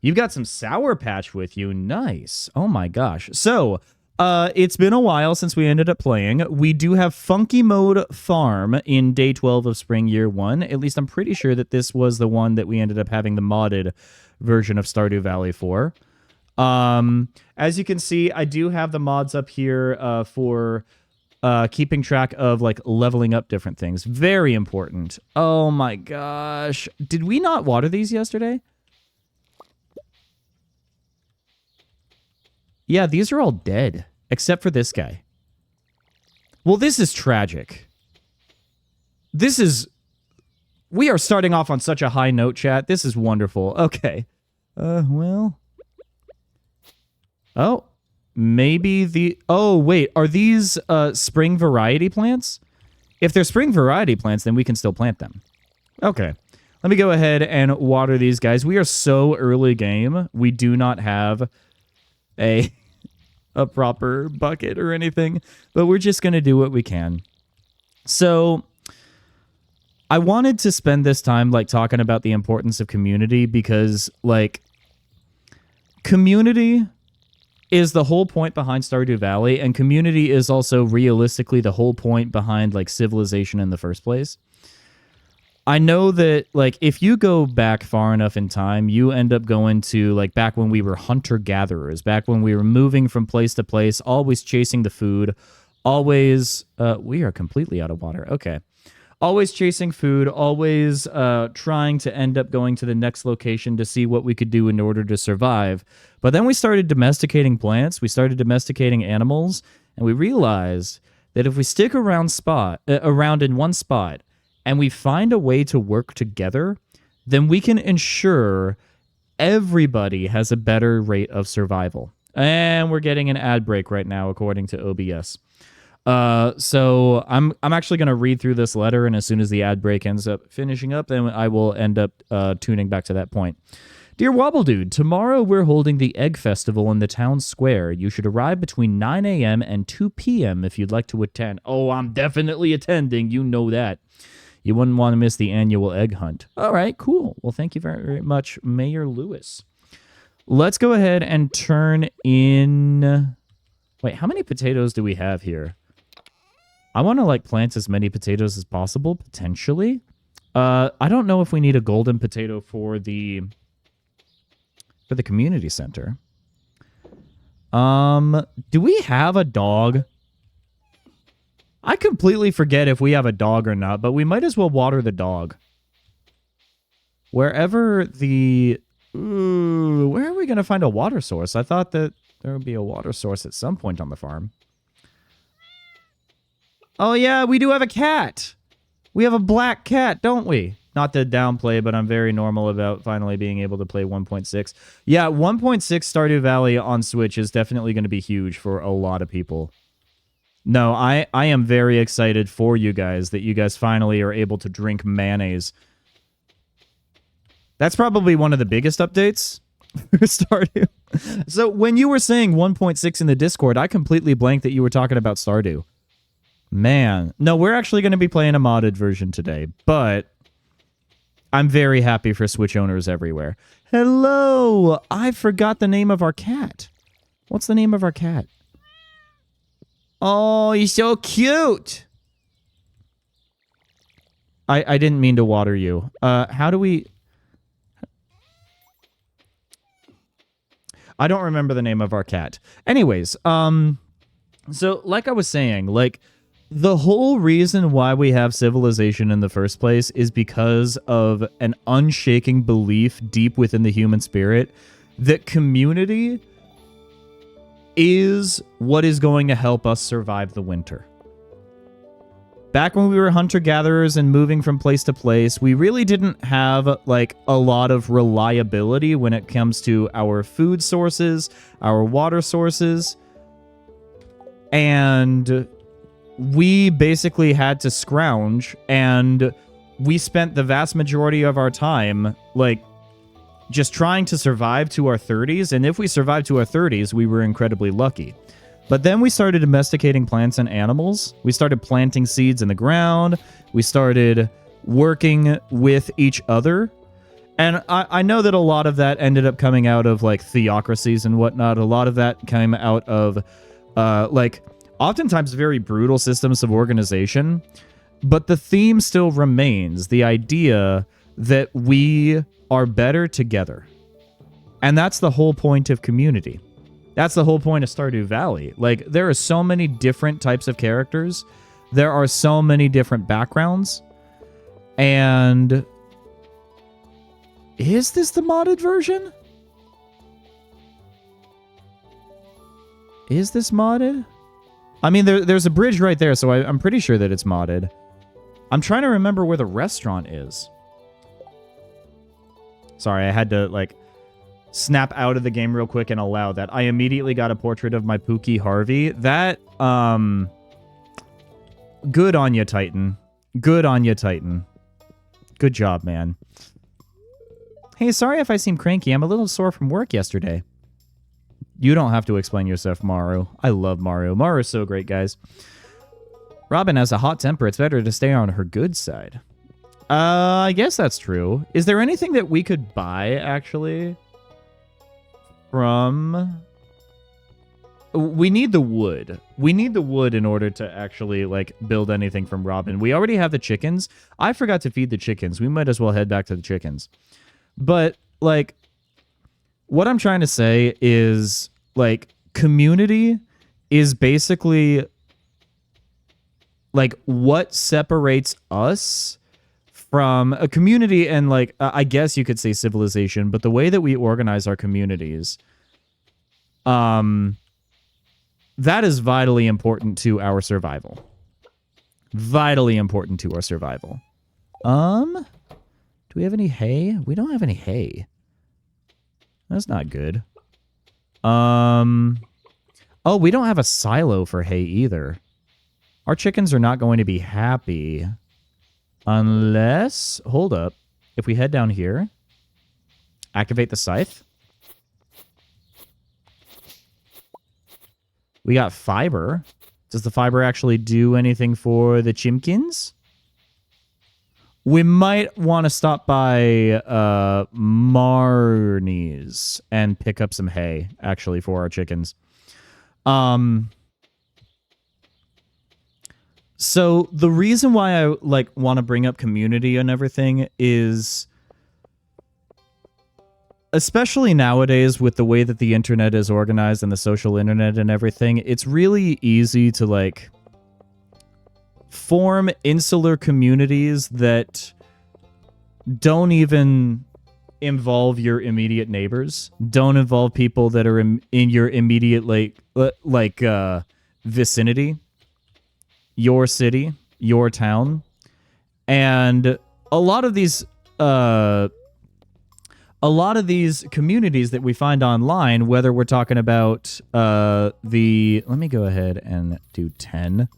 You've got some Sour Patch with you. Nice. Oh my gosh. So, it's been a while since we ended up playing. We do have Funky Mode Farm in Day 12 of Spring Year 1. At least I'm pretty sure that this was the one that we ended up having the modded version of Stardew Valley for. As you can see, I do have the mods up here for keeping track of like leveling up different things. Very important. Oh my gosh. Did we not water these yesterday? Yeah, these are all dead, except for this guy. Well, this is tragic. We are starting off on such a high note, chat. This is wonderful. Okay. Well. Oh, maybe oh, wait. Are these spring variety plants? If they're spring variety plants, then we can still plant them. Okay. Let me go ahead and water these guys. We are so early game. We do not have a proper bucket or anything, but we're just going to do what we can. So I wanted to spend this time like talking about the importance of community because like community is the whole point behind Stardew Valley, and community is also realistically the whole point behind like civilization in the first place. I know that, like, if you go back far enough in time, you end up going to, like, back when we were hunter-gatherers, back when we were moving from place to place, always chasing the food, always, we are completely out of water, okay. Always chasing food, always trying to end up going to the next location to see what we could do in order to survive. But then we started domesticating plants, we started domesticating animals, and we realized that if we stick around in one spot, and we find a way to work together, then we can ensure everybody has a better rate of survival. And we're getting an ad break right now, according to OBS. So I'm actually going to read through this letter, and as soon as the ad break ends up finishing up, then I will end up tuning back to that point. Dear Wobble Dude, tomorrow we're holding the Egg Festival in the town square. You should arrive between 9 a.m. and 2 p.m. if you'd like to attend. Oh, I'm definitely attending. You know that. You wouldn't want to miss the annual egg hunt. All right, cool. Well, thank you very, very much, Mayor Lewis. Let's go ahead and turn in... Wait, how many potatoes do we have here? I want to, like, plant as many potatoes as possible, potentially. I don't know if we need a golden potato for the community center. Do we have a dog? I completely forget if we have a dog or not, but we might as well water the dog. Wherever the... Ooh, where are we going to find a water source? I thought that there would be a water source at some point on the farm. Oh yeah, we do have a cat! We have a black cat, don't we? Not to downplay, but I'm very normal about finally being able to play 1.6. Yeah, 1.6 Stardew Valley on Switch is definitely going to be huge for a lot of people. No, I am very excited for you guys that you guys finally are able to drink mayonnaise. That's probably one of the biggest updates for Stardew. So when you were saying 1.6 in the Discord, I completely blanked that you were talking about Stardew. Man. No, we're actually going to be playing a modded version today, but I'm very happy for Switch owners everywhere. Hello! I forgot the name of our cat. What's the name of our cat? Oh, he's so cute. I didn't mean to water you. How do we... I don't remember the name of our cat. Anyways, so like I was saying, like the whole reason why we have civilization in the first place is because of an unshaking belief deep within the human spirit that community is what is going to help us survive the winter. Back when we were hunter-gatherers and moving from place to place, we really didn't have, like, a lot of reliability when it comes to our food sources, our water sources, and we basically had to scrounge, and we spent the vast majority of our time, like, just trying to survive to our 30s, and if we survived to our 30s, we were incredibly lucky. But then we started domesticating plants and animals. We started planting seeds in the ground. We started working with each other. And I know that a lot of that ended up coming out of like theocracies and whatnot. A lot of that came out of like oftentimes very brutal systems of organization. But the theme still remains the idea that we are better together. And that's the whole point of community. That's the whole point of Stardew Valley. Like, there are so many different types of characters. There are so many different backgrounds. And is this the modded version? Is this modded? I mean, there's a bridge right there, so I'm pretty sure that it's modded. I'm trying to remember where the restaurant is. Sorry, I had to, like, snap out of the game real quick and allow that. I immediately got a portrait of my Pookie Harvey. That, good on you, Titan. Good on you, Titan. Good job, man. Hey, sorry if I seem cranky. I'm a little sore from work yesterday. You don't have to explain yourself, Maru. I love Maru. Maru's so great, guys. Robin has a hot temper. It's better to stay on her good side. I guess that's true. Is there anything that we could buy, actually? From... We need the wood. We need the wood in order to actually, like, build anything from Robin. We already have the chickens. I forgot to feed the chickens. We might as well head back to the chickens. But, like, what I'm trying to say is, like, community is basically, like, what separates us from a community and, like, I guess you could say civilization, but the way that we organize our communities, that is vitally important to our survival. Vitally important to our survival. Do we have any hay? We don't have any hay. That's not good. Oh, we don't have a silo for hay either. Our chickens are not going to be happy. Unless... Hold up. If we head down here... Activate the scythe. We got fiber. Does the fiber actually do anything for the chimkins? We might want to stop by Marnie's and pick up some hay, actually, for our chickens. So the reason why I like want to bring up community and everything is, especially nowadays with the way that the internet is organized and the social internet and everything, it's really easy to like form insular communities that don't even involve your immediate neighbors, don't involve people that are in your immediate vicinity, your city, your town. And a lot of these communities that we find online, whether we're talking about let me go ahead and do 10.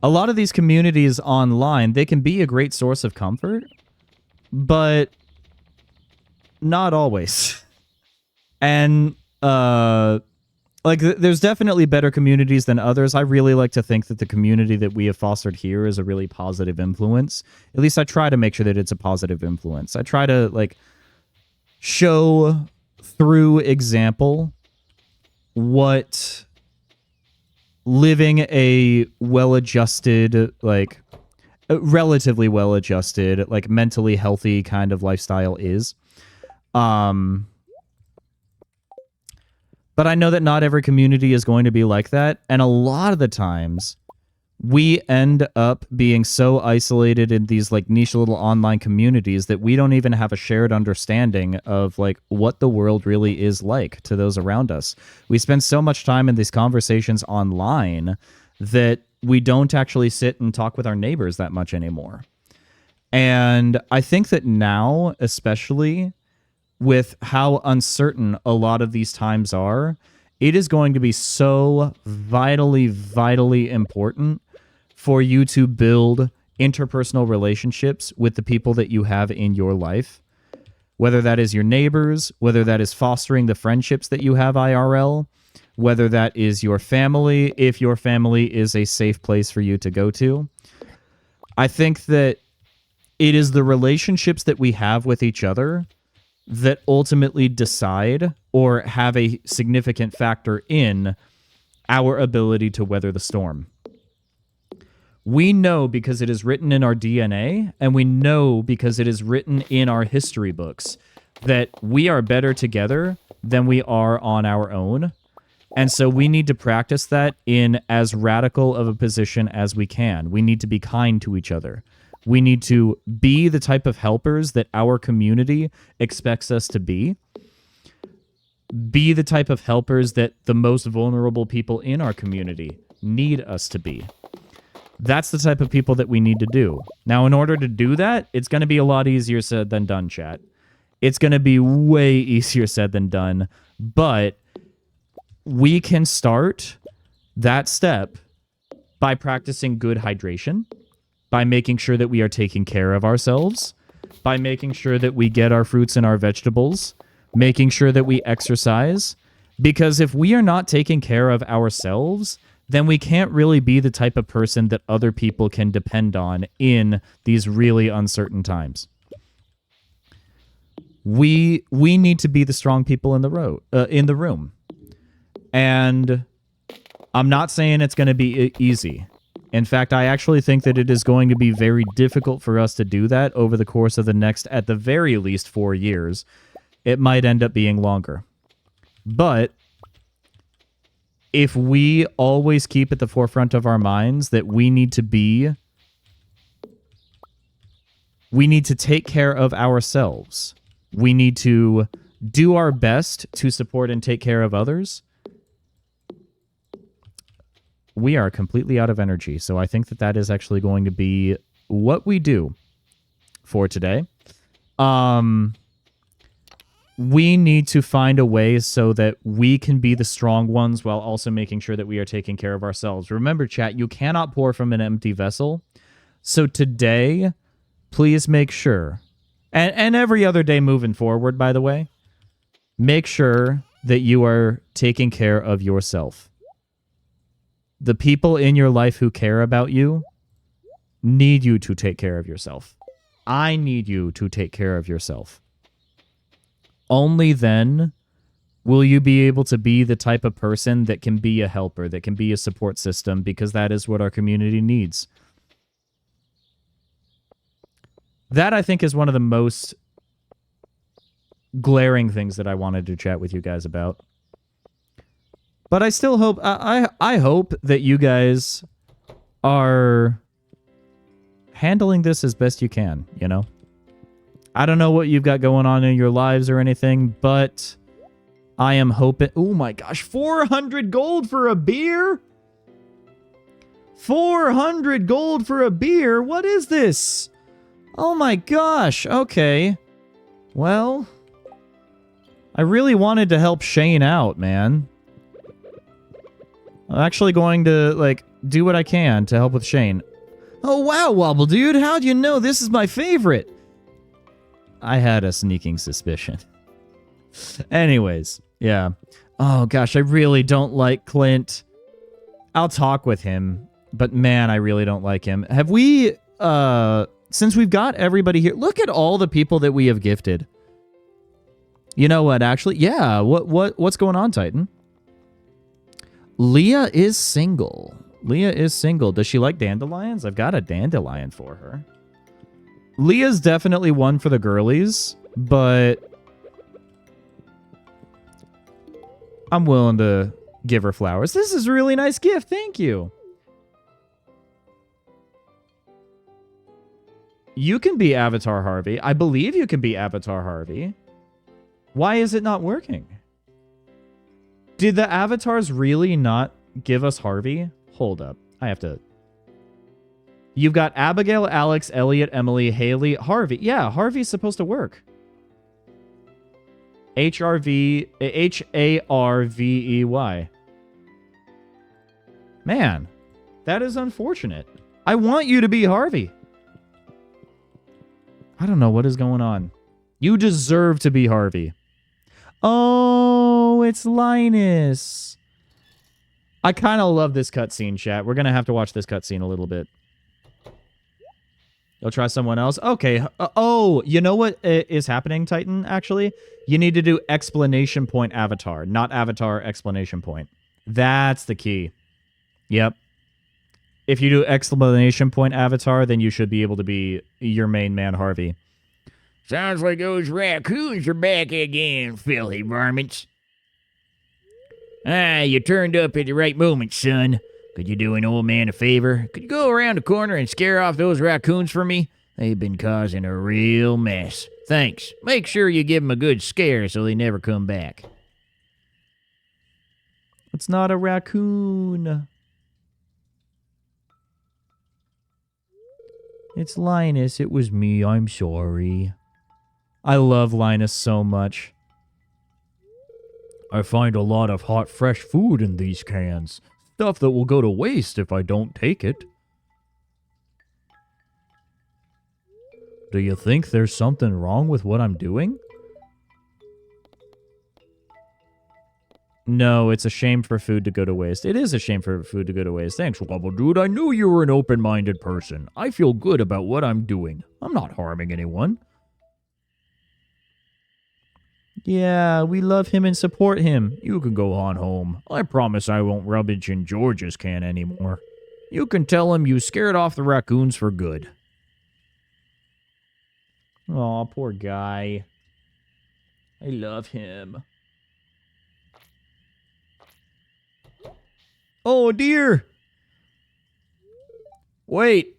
A lot of these communities online, they can be a great source of comfort, but not always. And there's definitely better communities than others. I really like to think that the community that we have fostered here is a really positive influence. At least I try to make sure that it's a positive influence. I try to like show through example what living a well-adjusted, like relatively well-adjusted, like mentally healthy kind of lifestyle is. But I know that not every community is going to be like that. And a lot of the times we end up being so isolated in these like niche little online communities that we don't even have a shared understanding of like what the world really is like to those around us. We spend so much time in these conversations online that we don't actually sit and talk with our neighbors that much anymore. And I think that now, especially with how uncertain a lot of these times are, it is going to be so vitally, vitally important for you to build interpersonal relationships with the people that you have in your life, whether that is your neighbors, whether that is fostering the friendships that you have IRL, whether that is your family, if your family is a safe place for you to go to. I think that It is the relationships that we have with each other that ultimately decide or have a significant factor in our ability to weather the storm. We know because it is written in our DNA, and we know because it is written in our history books, that we are better together than we are on our own. And so we need to practice that in as radical of a position as we can. We need to be kind to each other. We need to be the type of helpers that our community expects us to be. Be the type of helpers that the most vulnerable people in our community need us to be. That's the type of people that we need to do. Now, in order to do that, it's going to be a lot easier said than done, chat. It's going to be way easier said than done, but we can start that step by practicing good hydration, by making sure that we are taking care of ourselves, by making sure that we get our fruits and our vegetables, making sure that we exercise. Because if we are not taking care of ourselves, then we can't really be the type of person that other people can depend on in these really uncertain times. We need to be the strong people in the room. And I'm not saying it's going to be easy. In fact, I actually think that it is going to be very difficult for us to do that over the course of the next, at the very least, 4 years. It might end up being longer. But if we always keep at the forefront of our minds that we need to take care of ourselves. We need to do our best to support and take care of others. We are completely out of energy, so I think that that is actually going to be what we do for today. We need to find a way so that we can be the strong ones while also making sure that we are taking care of ourselves. Remember, chat, you cannot pour from an empty vessel. So today, please make sure, and every other day moving forward, by the way, make sure that you are taking care of yourself. The people in your life who care about you need you to take care of yourself. I need you to take care of yourself. Only then will you be able to be the type of person that can be a helper, that can be a support system, because that is what our community needs. That, I think, is one of the most glaring things that I wanted to chat with you guys about. But I still hope, I hope that you guys are handling this as best you can, you know? I don't know what you've got going on in your lives or anything, but I am hoping... Oh my gosh, 400 gold for a beer? 400 gold for a beer? What is this? Oh my gosh, okay. Well, I really wanted to help Shane out, man. I'm actually going to, like, do what I can to help with Shane. Oh wow, Wobble Dude, how'd you know this is my favorite? I had a sneaking suspicion. Anyways, yeah. Oh gosh, I really don't like Clint. I'll talk with him, but man, I really don't like him. Have we, since we've got everybody here, look at all the people that we have gifted. You know what, actually? Yeah, what's going on, Titan? Leah is single. Leah is single. Does she like dandelions? I've got a dandelion for her. Leah's definitely one for the girlies, but I'm willing to give her flowers. This is a really nice gift. Thank you. You can be Avatar Harvey. I believe you can be Avatar Harvey. Why is it not working? Did the avatars really not give us Harvey? Hold up. I have to... You've got Abigail, Alex, Elliot, Emily, Haley, Harvey. Yeah, Harvey's supposed to work. Harvey. Man, that is unfortunate. I want you to be Harvey. I don't know what is going on. You deserve to be Harvey. Oh, it's Linus. I kind of love this cutscene, chat. We're going to have to watch this cutscene a little bit. You'll try someone else? Okay. Oh, you know what is happening, Titan, actually? You need to do exclamation point avatar, not avatar exclamation point. That's the key. Yep. If you do exclamation point avatar, then you should be able to be your main man, Harvey. Sounds like those raccoons are back again, filthy varmints. Ah, you turned up at the right moment, son. Could you do an old man a favor? Could you go around the corner and scare off those raccoons for me? They've been causing a real mess. Thanks. Make sure you give them a good scare so they never come back. It's not a raccoon. It's Linus. It was me. I'm sorry. I love Linus so much. I find a lot of hot, fresh food in these cans. Stuff that will go to waste if I don't take it. Do you think there's something wrong with what I'm doing? No, it's a shame for food to go to waste. It is a shame for food to go to waste. Thanks, Wobble Dude. I knew you were an open-minded person. I feel good about what I'm doing. I'm not harming anyone. Yeah, we love him and support him. You can go on home. I promise I won't rummage in George's can anymore. You can tell him you scared off the raccoons for good. Aw, poor guy. I love him. Oh, dear. Wait.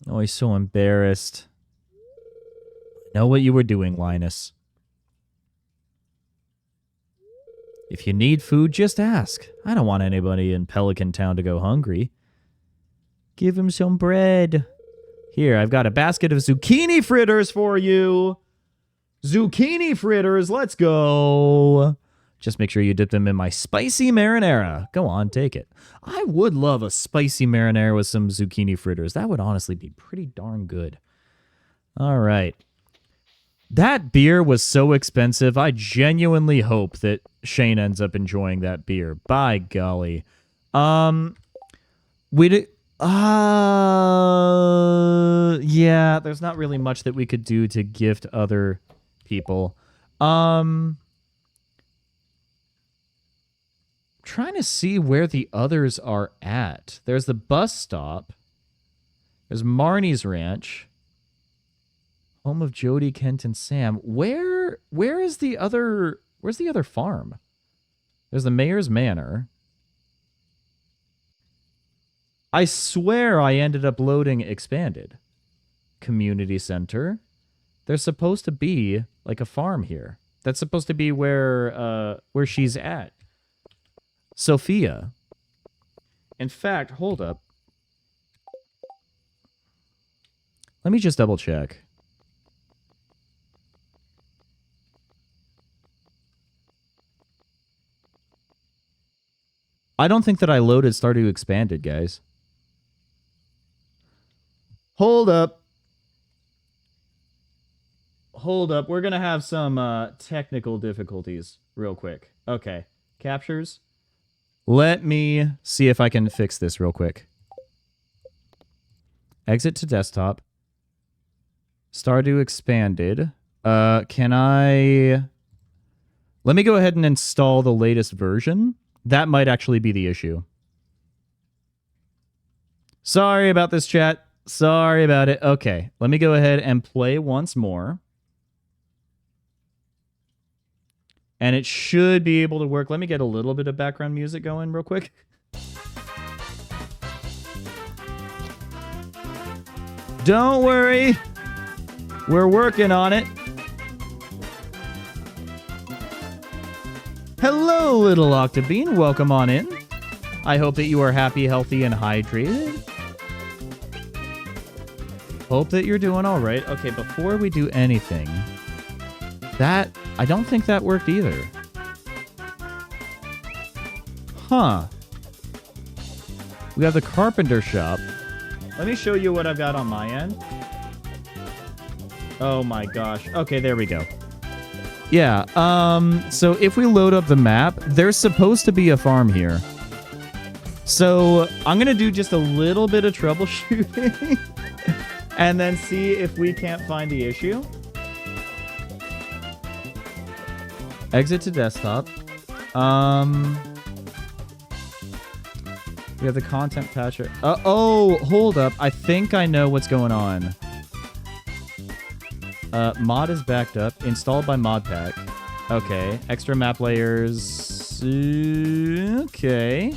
Oh, he's so embarrassed. Know what you were doing, Linus. If you need food, just ask. I don't want anybody in Pelican Town to go hungry. Give him some bread. Here, I've got a basket of zucchini fritters for you. Zucchini fritters, let's go. Just make sure you dip them in my spicy marinara. Go on, take it. I would love a spicy marinara with some zucchini fritters. That would honestly be pretty darn good. All right. That beer was so expensive. I genuinely hope that Shane ends up enjoying that beer. By golly. We did... yeah, there's not really much that we could do to gift other people. Trying to see where the others are at. There's the bus stop. There's Marnie's Ranch. Home of Jody, Kent, and Sam. Where is the other... Where's the other farm? There's the Mayor's Manor. I swear I ended up loading Expanded. Community Center. There's supposed to be, like, a farm here. That's supposed to be where she's at. Sophia. In fact, hold up. Let me just double check. I don't think that I loaded Stardew Expanded, guys. Hold up. Hold up. We're going to have some technical difficulties real quick. Okay. Captures. Let me see if I can fix this real quick. Exit to desktop. Stardew Expanded. Can I... Let me go ahead and install the latest version. That might actually be the issue. Sorry about this, chat. Sorry about it. Okay, let me go ahead and play once more. And it should be able to work. Let me get a little bit of background music going real quick. Don't worry. We're working on it. Hello, little Octobean. Welcome on in. I hope that you are happy, healthy, and hydrated. Hope that you're doing all right. Okay, before we do anything, I don't think that worked either. Huh. We have the carpenter shop. Let me show you what I've got on my end. Oh my gosh. Okay, there we go. Yeah, so if we load up the map, there's supposed to be a farm here. So I'm going to do just a little bit of troubleshooting and then see if we can't find the issue. Exit to desktop. We have the content patcher. Oh, hold up. I think I know what's going on. Mod is backed up. Installed by mod pack. Okay. Extra map layers. Okay.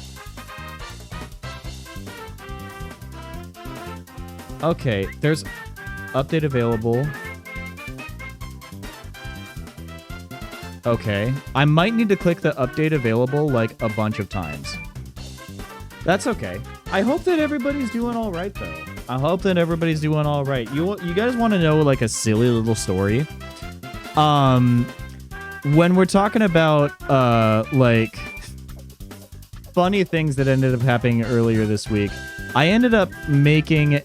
Okay. There's update available. Okay. I might need to click the update available like a bunch of times. That's okay. I hope that everybody's doing all right, though. I hope that everybody's doing all right. You guys want to know, like, a silly little story? When we're talking about, like, funny things that ended up happening earlier this week, I ended up making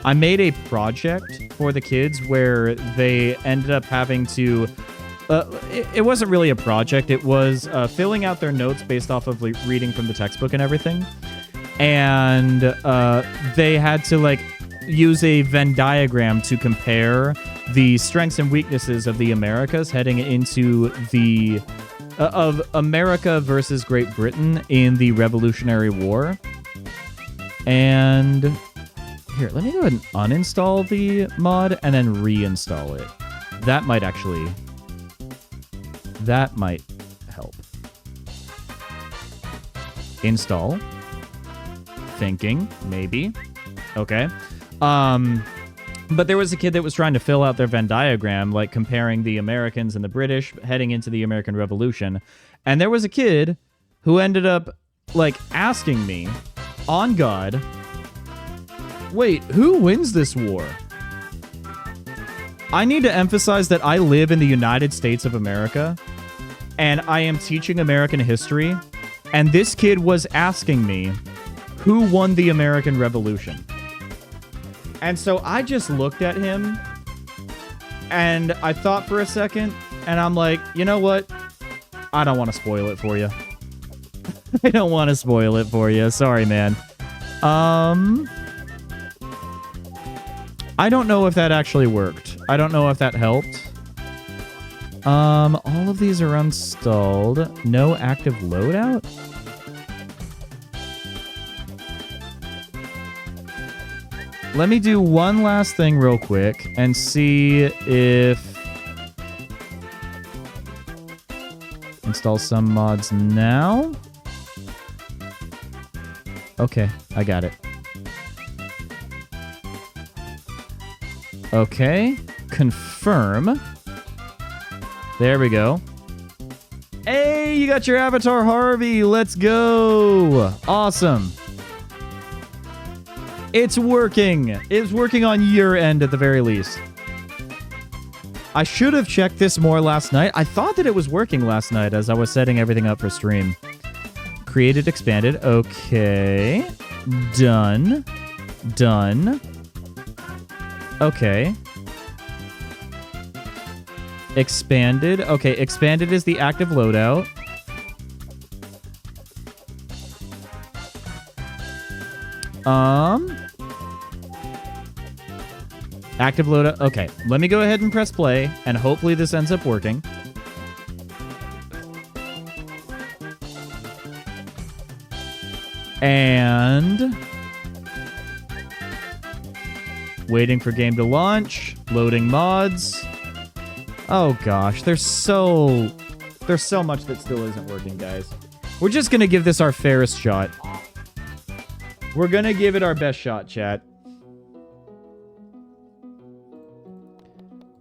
I made a project for the kids where they ended up having to... it wasn't really a project. It was filling out their notes based off of like, reading from the textbook and everything. And they had to like use a Venn diagram to compare the strengths and weaknesses of the Americas heading into the... of America versus Great Britain in the Revolutionary War. And... Here, let me go ahead and uninstall the mod and then reinstall it. That might actually... That might help. Install. Thinking, maybe. Okay. But there was a kid that was trying to fill out their Venn diagram, like comparing the Americans and the British heading into the American Revolution. And there was a kid who ended up, like, asking me, on God, wait, who wins this war? I need to emphasize that I live in the United States of America, and I am teaching American history, and this kid was asking me who won the American Revolution. And so I just looked at him, and I thought for a second, and I'm like, you know what? I don't want to spoil it for you. I don't want to spoil it for you. Sorry, man. I don't know if that actually worked. I don't know if that helped. All of these are installed. No active loadout? Let me do one last thing real quick and see if... Install some mods now. Okay, I got it. Okay, confirm. There we go. Hey, you got your avatar, Harvey. Let's go. Awesome. It's working. It's working on your end at the very least. I should have checked this more last night. I thought that it was working last night as I was setting everything up for stream. Created, expanded. Okay. Done. Done. Okay. Expanded. Okay, expanded is the active loadout. Active loadout. Okay, let me go ahead and press play, and hopefully this ends up working. And... waiting for game to launch. Loading mods. Oh gosh, there's so much that still isn't working, guys. We're just gonna give this our fairest shot. We're gonna give it our best shot, chat.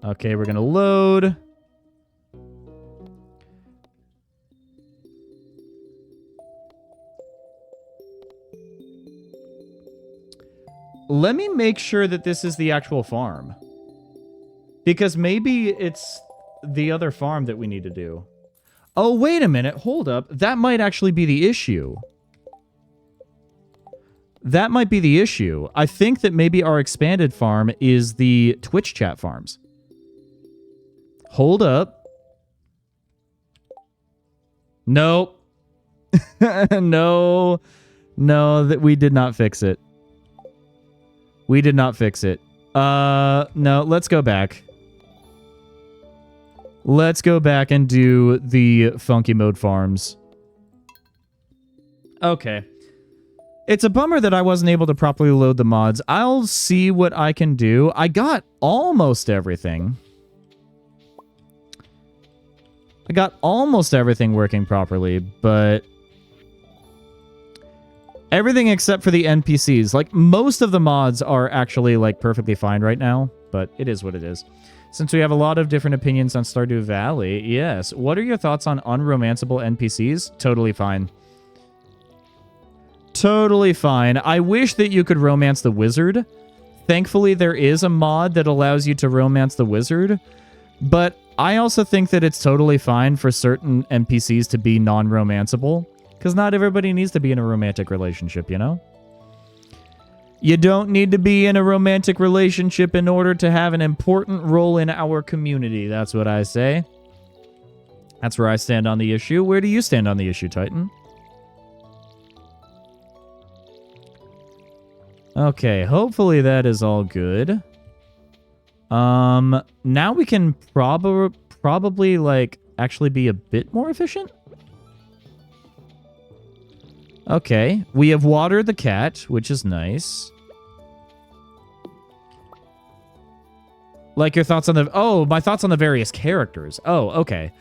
Okay, we're gonna load. Let me make sure that this is the actual farm. Because maybe it's the other farm that we need to do. Oh, wait a minute. Hold up. That might actually be the issue. That might be the issue. I think that maybe our expanded farm is the Twitch chat farms. Hold up. Nope. No, that we did not fix it. We did not fix it. No, let's go back. Let's go back and do the funky mode farms. Okay. It's a bummer that I wasn't able to properly load the mods. I'll see what I can do. I got almost everything. I got almost everything working properly, but everything except for the NPCs. Like, most of the mods are actually, like, perfectly fine right now, but it is what it is. Since we have a lot of different opinions on Stardew Valley, yes. What are your thoughts on unromanceable NPCs? Totally fine. Totally fine. I wish that you could romance the wizard. Thankfully, there is a mod that allows you to romance the wizard, but I also think that it's totally fine for certain NPCs to be non-romanceable, because not everybody needs to be in a romantic relationship, you know? You don't need to be in a romantic relationship in order to have an important role in our community. That's what I say. That's where I stand on the issue. Where do you stand on the issue, Titan? Okay, hopefully that is all good. Now we can probably, like, actually be a bit more efficient. Okay, we have watered the cat, which is nice. Like, your thoughts on the... Oh, my thoughts on the various characters. Oh, okay.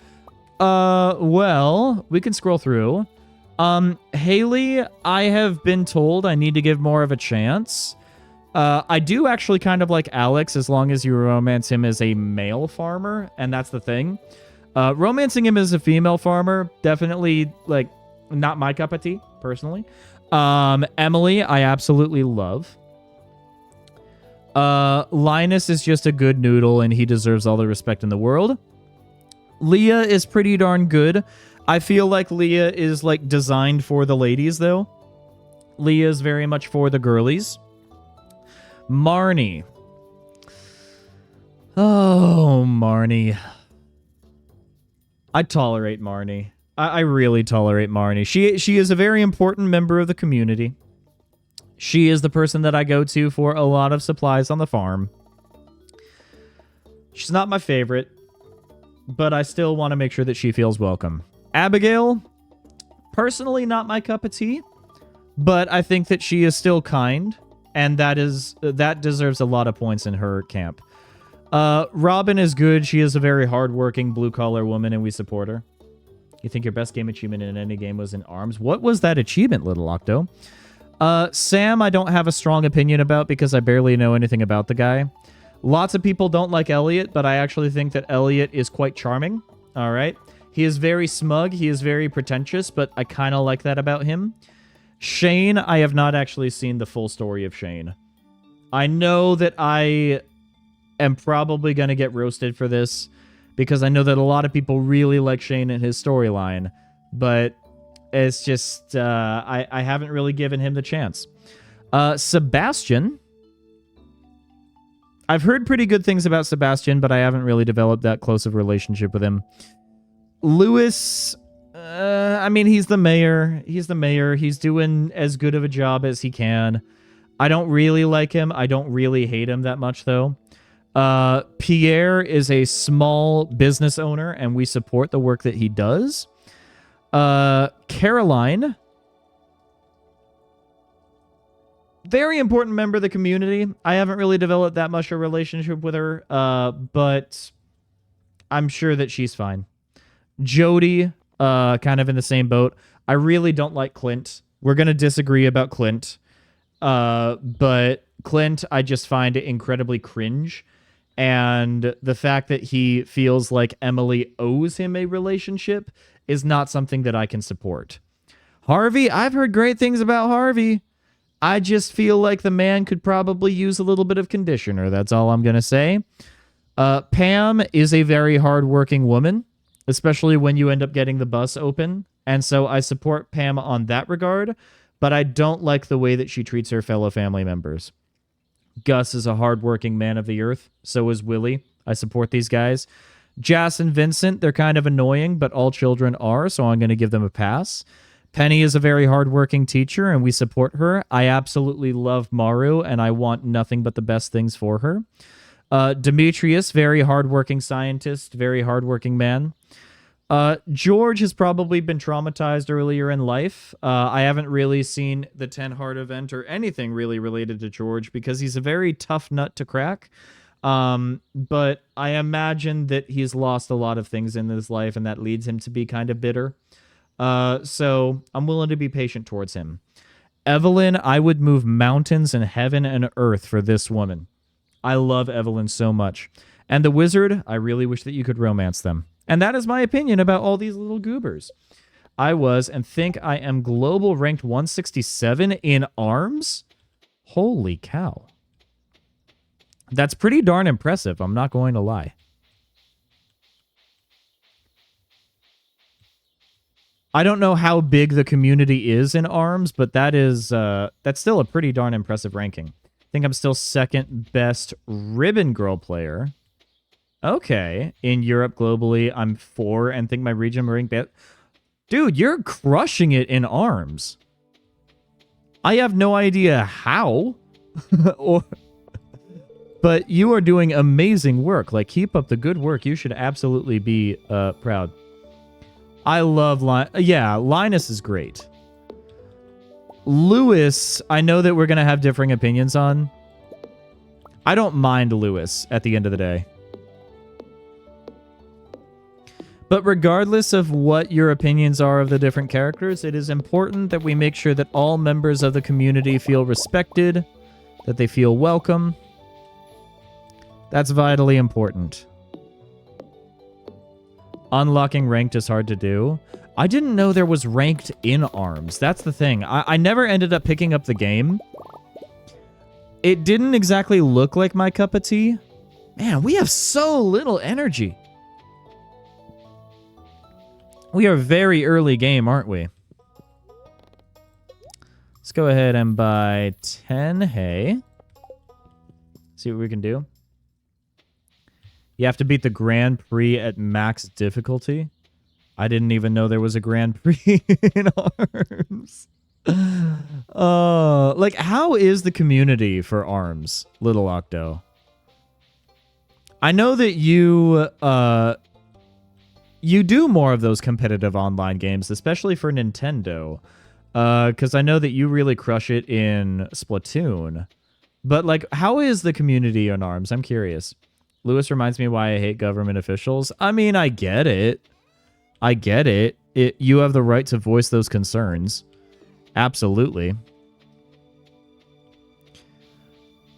Well, we can scroll through. Haley, I have been told I need to give more of a chance. I do actually kind of like Alex as long as you romance him as a male farmer, and that's the thing. Romancing him as a female farmer, definitely, like, not my cup of tea, personally. Emily, I absolutely love. Linus is just a good noodle, and he deserves all the respect in the world. Leah is pretty darn good. I feel like Leah is, like, designed for the ladies, though. Leah is very much for the girlies. Marnie. Oh, Marnie. I tolerate Marnie. I really tolerate Marnie. She is a very important member of the community. She is the person that I go to for a lot of supplies on the farm. She's not my favorite, but I still want to make sure that she feels welcome. Abigail, personally not my cup of tea, but I think that she is still kind, and that deserves a lot of points in her camp. Robin is good. She is a very hardworking blue-collar woman, and we support her. You think your best game achievement in any game was in ARMS? What was that achievement, Little Octo? Sam, I don't have a strong opinion about because I barely know anything about the guy. Lots of people don't like Elliot, but I actually think that Elliot is quite charming. All right. He is very smug. He is very pretentious, but I kind of like that about him. Shane, I have not actually seen the full story of Shane. I know that I am probably going to get roasted for this because I know that a lot of people really like Shane and his storyline, but it's just, I haven't really given him the chance. Sebastian. I've heard pretty good things about Sebastian, but I haven't really developed that close of a relationship with him. Lewis, I mean, he's the mayor. He's the mayor. He's doing as good of a job as he can. I don't really like him. I don't really hate him that much, though. Pierre is a small business owner, and we support the work that he does. Caroline, very important member of the community. I haven't really developed that much of a relationship with her, but I'm sure that she's fine. Jody, kind of in the same boat. I really don't like Clint. We're going to disagree about Clint. But Clint, I just find it incredibly cringe. And the fact that he feels like Emily owes him a relationship is not something that I can support. Harvey, I've heard great things about Harvey. I just feel like the man could probably use a little bit of conditioner. That's all I'm going to say. Pam is a very hardworking woman, especially when you end up getting the bus open. And so I support Pam on that regard, but I don't like the way that she treats her fellow family members. Gus is a hardworking man of the earth. So is Willie. I support these guys. Jas and Vincent, they're kind of annoying, but all children are, so I'm going to give them a pass. Penny is a very hardworking teacher, and we support her. I absolutely love Maru, and I want nothing but the best things for her. Demetrius, very hardworking scientist, very hardworking man. George has probably been traumatized earlier in life. I haven't really seen the 10 Heart event or anything really related to George because he's a very tough nut to crack. But I imagine that he's lost a lot of things in his life, and that leads him to be kind of bitter. So I'm willing to be patient towards him. Evelyn, I would move mountains and heaven and earth for this woman. I love Evelyn so much. And the wizard, I really wish that you could romance them. And that is my opinion about all these little goobers. I was and think I am global ranked 167 in arms. Holy cow. That's pretty darn impressive, I'm not going to lie. I don't know how big the community is in ARMS, but that's still a pretty darn impressive ranking. I think I'm still second best Ribbon Girl player. Okay. In Europe globally, I'm 4 and think my region ranked best. Dude, you're crushing it in ARMS. I have no idea how. But you are doing amazing work. Like, keep up the good work. You should absolutely be proud. I love Linus is great. Lewis, I know that we're going to have differing opinions on. I don't mind Lewis at the end of the day. But regardless of what your opinions are of the different characters, it is important that we make sure that all members of the community feel respected, that they feel welcome. That's vitally important. Unlocking ranked is hard to do. I didn't know there was ranked in ARMS. That's the thing. I never ended up picking up the game. It didn't exactly look like my cup of tea. Man, we have so little energy. We are very early game, aren't we? Let's go ahead and buy 10 hay. See what we can do. You have to beat the Grand Prix at max difficulty. I didn't even know there was a Grand Prix in ARMS. Like, how is the community for ARMS, Little Octo? I know that you do more of those competitive online games, especially for Nintendo. Because I know that you really crush it in Splatoon. But, like, how is the community on ARMS? I'm curious. Lewis reminds me why I hate government officials. I mean, I get it. I get it. You have the right to voice those concerns. Absolutely.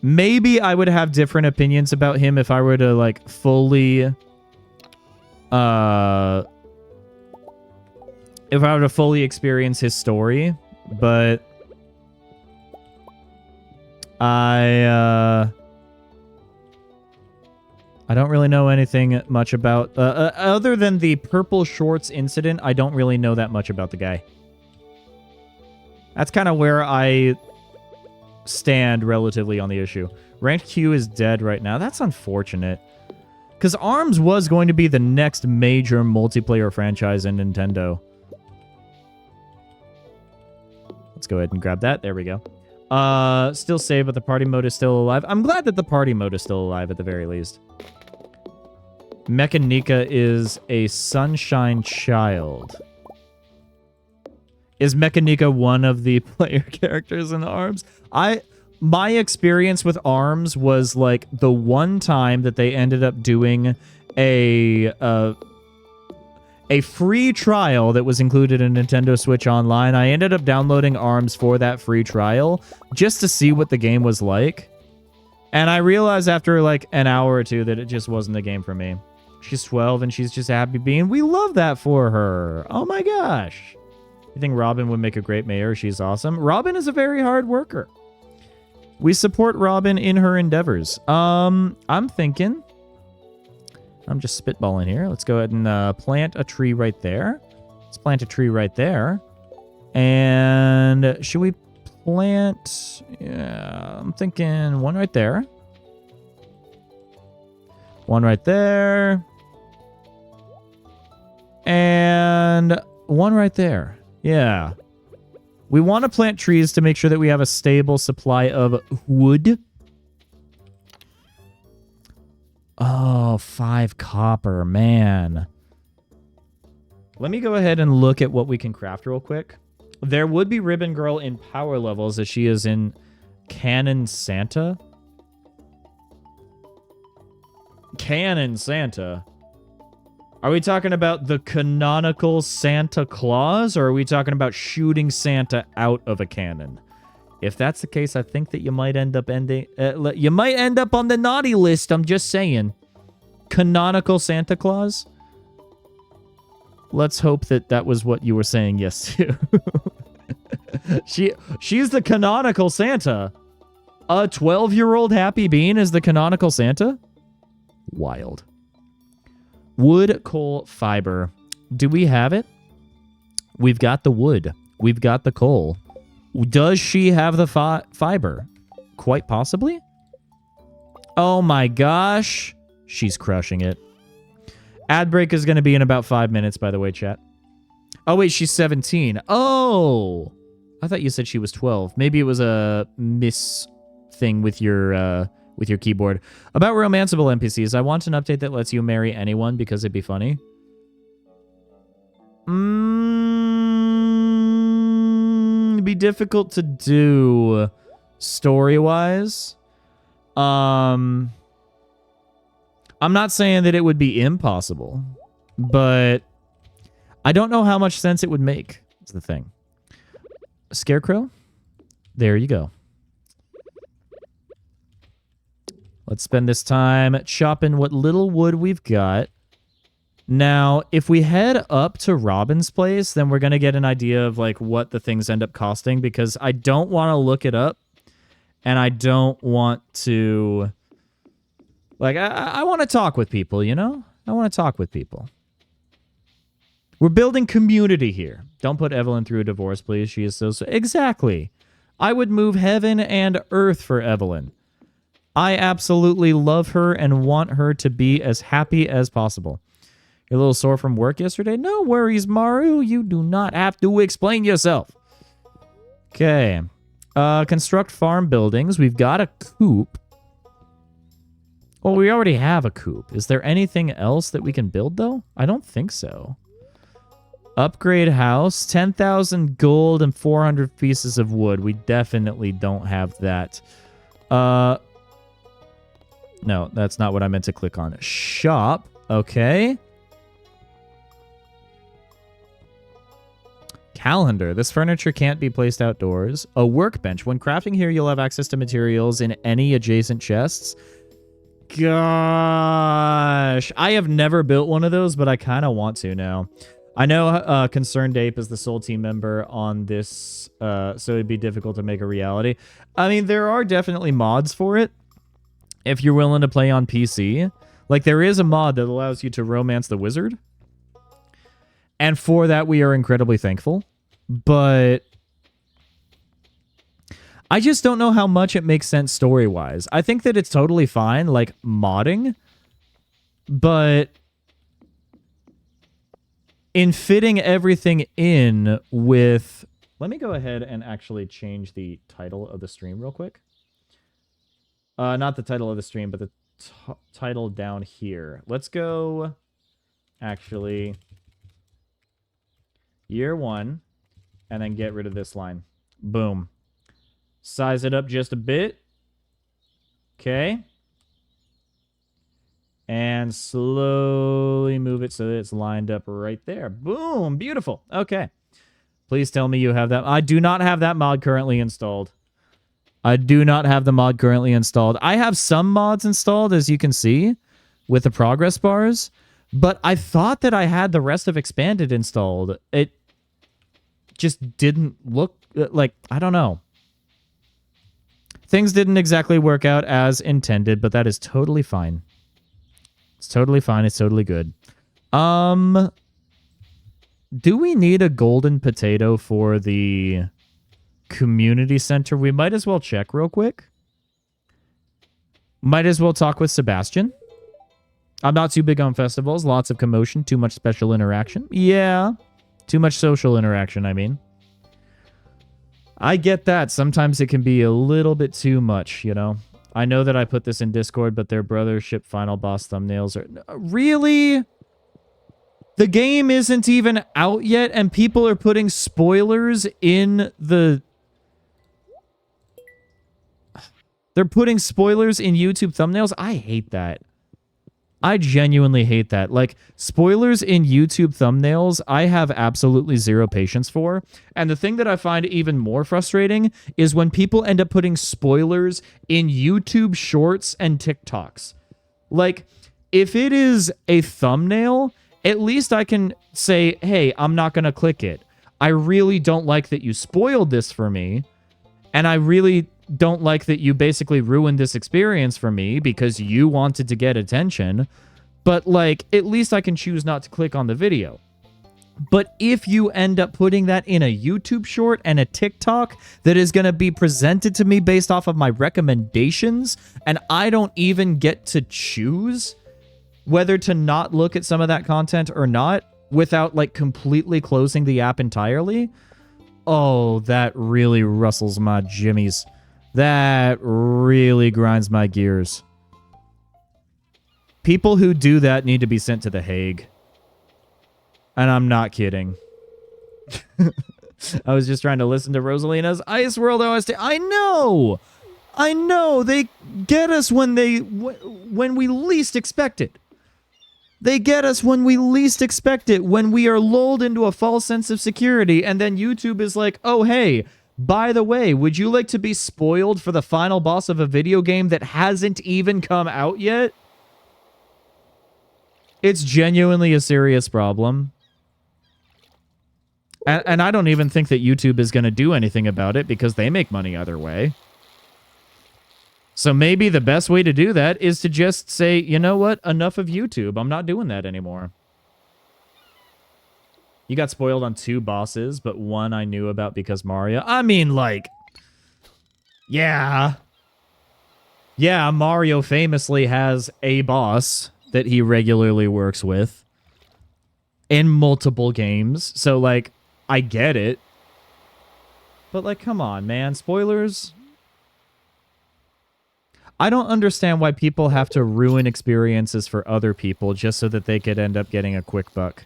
Maybe I would have different opinions about him if I were to, like, fully... if I were to fully experience his story. But... I don't really know anything much about... other than the purple shorts incident, I don't really know that much about the guy. That's kind of where I stand relatively on the issue. Ranked Q is dead right now. That's unfortunate. Because ARMS was going to be the next major multiplayer franchise in Nintendo. Let's go ahead and grab that. There we go. Still save, but the party mode is still alive. I'm glad that the party mode is still alive at the very least. Mechanika is a sunshine child. Is Mechanika one of the player characters in ARMS? My experience with ARMS was like the one time that they ended up doing a free trial that was included in Nintendo Switch Online. I ended up downloading ARMS for that free trial just to see what the game was like. And I realized after like an hour or two that it just wasn't the game for me. She's 12 and she's just happy being. We love that for her. Oh my gosh. You think Robin would make a great mayor? She's awesome. Robin is a very hard worker. We support Robin in her endeavors. I'm thinking... I'm just spitballing here. Let's go ahead and plant a tree right there. Let's plant a tree right there. And should we plant... Yeah, I'm thinking one right there. One right there. And one right there. Yeah. We want to plant trees to make sure that we have a stable supply of wood. Oh, 5 copper, man. Let me go ahead and look at what we can craft real quick. There would be Ribbon Girl in power levels as she is in Canon Santa. Canon Santa. Are we talking about the canonical Santa Claus, or are we talking about shooting Santa out of a cannon? If that's the case, I think that you might end up on the naughty list. I'm just saying. Canonical Santa Claus. Let's hope that that was what you were saying yes to. She's the canonical Santa. A 12-year-old Happy Bean is the canonical Santa? Wild. Wood, coal, fiber. Do we have it? We've got the wood. We've got the coal. Does she have the fiber? Quite possibly. Oh my gosh. She's crushing it. Ad break is going to be in about 5 minutes, by the way, chat. Oh, wait, she's 17. Oh! I thought you said she was 12. Maybe it was a miss thing with your keyboard. About romanceable NPCs, I want an update that lets you marry anyone because it'd be funny. It'd be difficult to do story-wise. I'm not saying that it would be impossible, but I don't know how much sense it would make. That's the thing. Scarecrow? There you go. Let's spend this time chopping what little wood we've got. Now, if we head up to Robin's place, then we're going to get an idea of like what the things end up costing, because I don't want to look it up, and I don't want to... Like, I want to talk with people, you know? I want to talk with people. We're building community here. Don't put Evelyn through a divorce, please. She is so... Exactly. I would move heaven and earth for Evelyn. I absolutely love her and want her to be as happy as possible. You're a little sore from work yesterday? No worries, Maru. You do not have to explain yourself. Okay. Construct farm buildings. We've got a coop. Well, we already have a coop. Is there anything else that we can build, though? I don't think so. Upgrade house. 10,000 gold and 400 pieces of wood. We definitely don't have that. No, that's not what I meant to click on. Shop. Okay. Calendar. This furniture can't be placed outdoors. A workbench. When crafting here, you'll have access to materials in any adjacent chests. Gosh. I have never built one of those, but I kind of want to now. I know Concerned Ape is the sole team member on this, so it'd be difficult to make a reality. I mean, there are definitely mods for it, if you're willing to play on PC. Like, there is a mod that allows you to romance the wizard. And for that, we are incredibly thankful. But I just don't know how much it makes sense story-wise. I think that it's totally fine, like, modding. But in fitting everything in with... Let me go ahead and actually change the title of the stream real quick. Not the title of the stream, but the title down here. Let's go, actually, year 1, and then get rid of this line. Boom. Size it up just a bit. Okay. And slowly move it so that it's lined up right there. Boom. Beautiful. Okay. Please tell me you have that. I do not have that mod currently installed. I do not have the mod currently installed. I have some mods installed, as you can see, with the progress bars, but I thought that I had the rest of Expanded installed. It just didn't look like, I don't know. Things didn't exactly work out as intended, but that is totally fine. It's totally fine. It's totally good. Do we need a golden potato for the community center? We might as well check real quick. Might as well talk with Sebastian. I'm not too big on festivals. Lots of commotion. Too much special interaction. Yeah. Too much social interaction, I mean. I get that. Sometimes it can be a little bit too much, you know? I know that I put this in Discord, but their Brothership final boss thumbnails are... Really? The game isn't even out yet, and people are putting spoilers in the... They're putting spoilers in YouTube thumbnails? I hate that. I genuinely hate that. Like, spoilers in YouTube thumbnails, I have absolutely zero patience for. And the thing that I find even more frustrating is when people end up putting spoilers in YouTube shorts and TikToks. Like, if it is a thumbnail, at least I can say, hey, I'm not going to click it. I really don't like that you spoiled this for me. And I really don't like that you basically ruined this experience for me because you wanted to get attention. But, like, at least I can choose not to click on the video. But if you end up putting that in a YouTube short and a TikTok that is going to be presented to me based off of my recommendations, and I don't even get to choose whether to not look at some of that content or not without, like, completely closing the app entirely, oh, that really rustles my jimmies. That really grinds my gears. People who do that need to be sent to The Hague. And I'm not kidding. I was just trying to listen to Rosalina's Ice World OST. I know! I know! They get us when we least expect it. They get us when we least expect it, when we are lulled into a false sense of security, and then YouTube is like, oh, hey, by the way, would you like to be spoiled for the final boss of a video game that hasn't even come out yet? It's genuinely a serious problem. And I don't even think that YouTube is going to do anything about it because they make money either way. So maybe the best way to do that is to just say, you know what? Enough of YouTube. I'm not doing that anymore. You got spoiled on 2 bosses, but one I knew about because Mario. I mean, like, yeah. Yeah, Mario famously has a boss that he regularly works with in multiple games. So, like, I get it. But, like, come on, man. Spoilers? I don't understand why people have to ruin experiences for other people just so that they could end up getting a quick buck.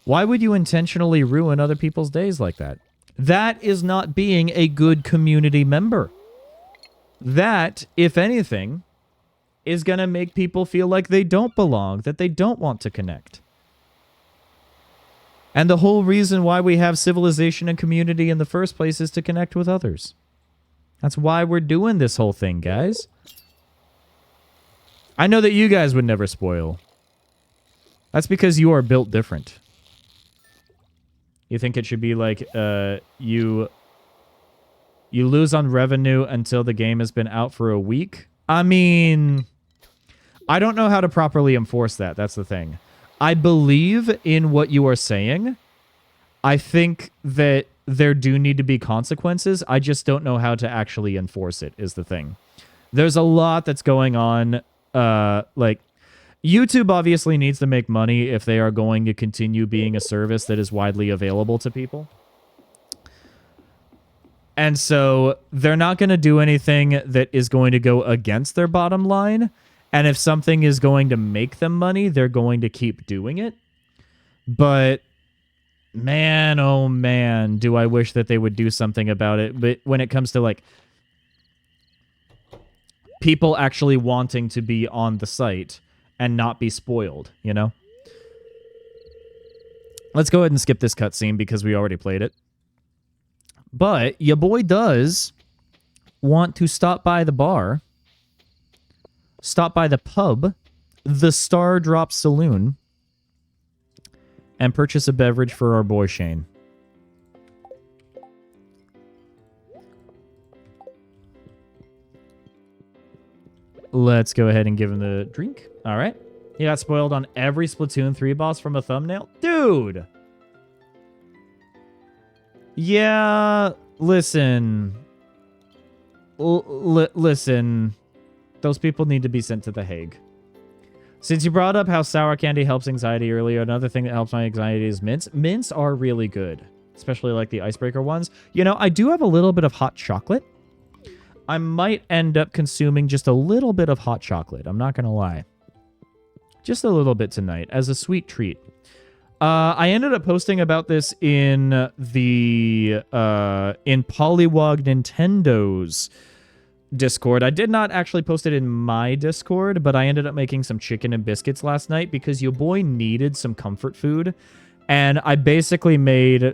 Why would you intentionally ruin other people's days like that? That is not being a good community member. That, if anything, is going to make people feel like they don't belong, that they don't want to connect. And the whole reason why we have civilization and community in the first place is to connect with others. That's why we're doing this whole thing, guys. I know that you guys would never spoil. That's because you are built different. You think it should be like, you lose on revenue until the game has been out for a week? I mean, I don't know how to properly enforce that. That's the thing. I believe in what you are saying. I think that there do need to be consequences. I just don't know how to actually enforce it, is the thing. There's a lot that's going on. Like, YouTube obviously needs to make money if they are going to continue being a service that is widely available to people. And so they're not going to do anything that is going to go against their bottom line. And if something is going to make them money, they're going to keep doing it. But man, oh man, do I wish that they would do something about it. But when it comes to, like, people actually wanting to be on the site and not be spoiled, you know? Let's go ahead and skip this cutscene because we already played it. But your boy does want to stop by the bar, stop by the pub, the Star Drop Saloon, and purchase a beverage for our boy Shane. Let's go ahead and give him the drink. All right. You got spoiled on every Splatoon 3 boss from a thumbnail? Dude! Yeah, listen. Listen. Those people need to be sent to The Hague. Since you brought up how sour candy helps anxiety earlier, another thing that helps my anxiety is mints. Mints are really good, especially like the icebreaker ones. You know, I do have a little bit of hot chocolate. I might end up consuming just a little bit of hot chocolate. I'm not going to lie. Just a little bit tonight as a sweet treat. I ended up posting about this in the in Polywog Nintendo's Discord. I did not actually post it in my Discord, but I ended up making some chicken and biscuits last night because your boy needed some comfort food. And I basically made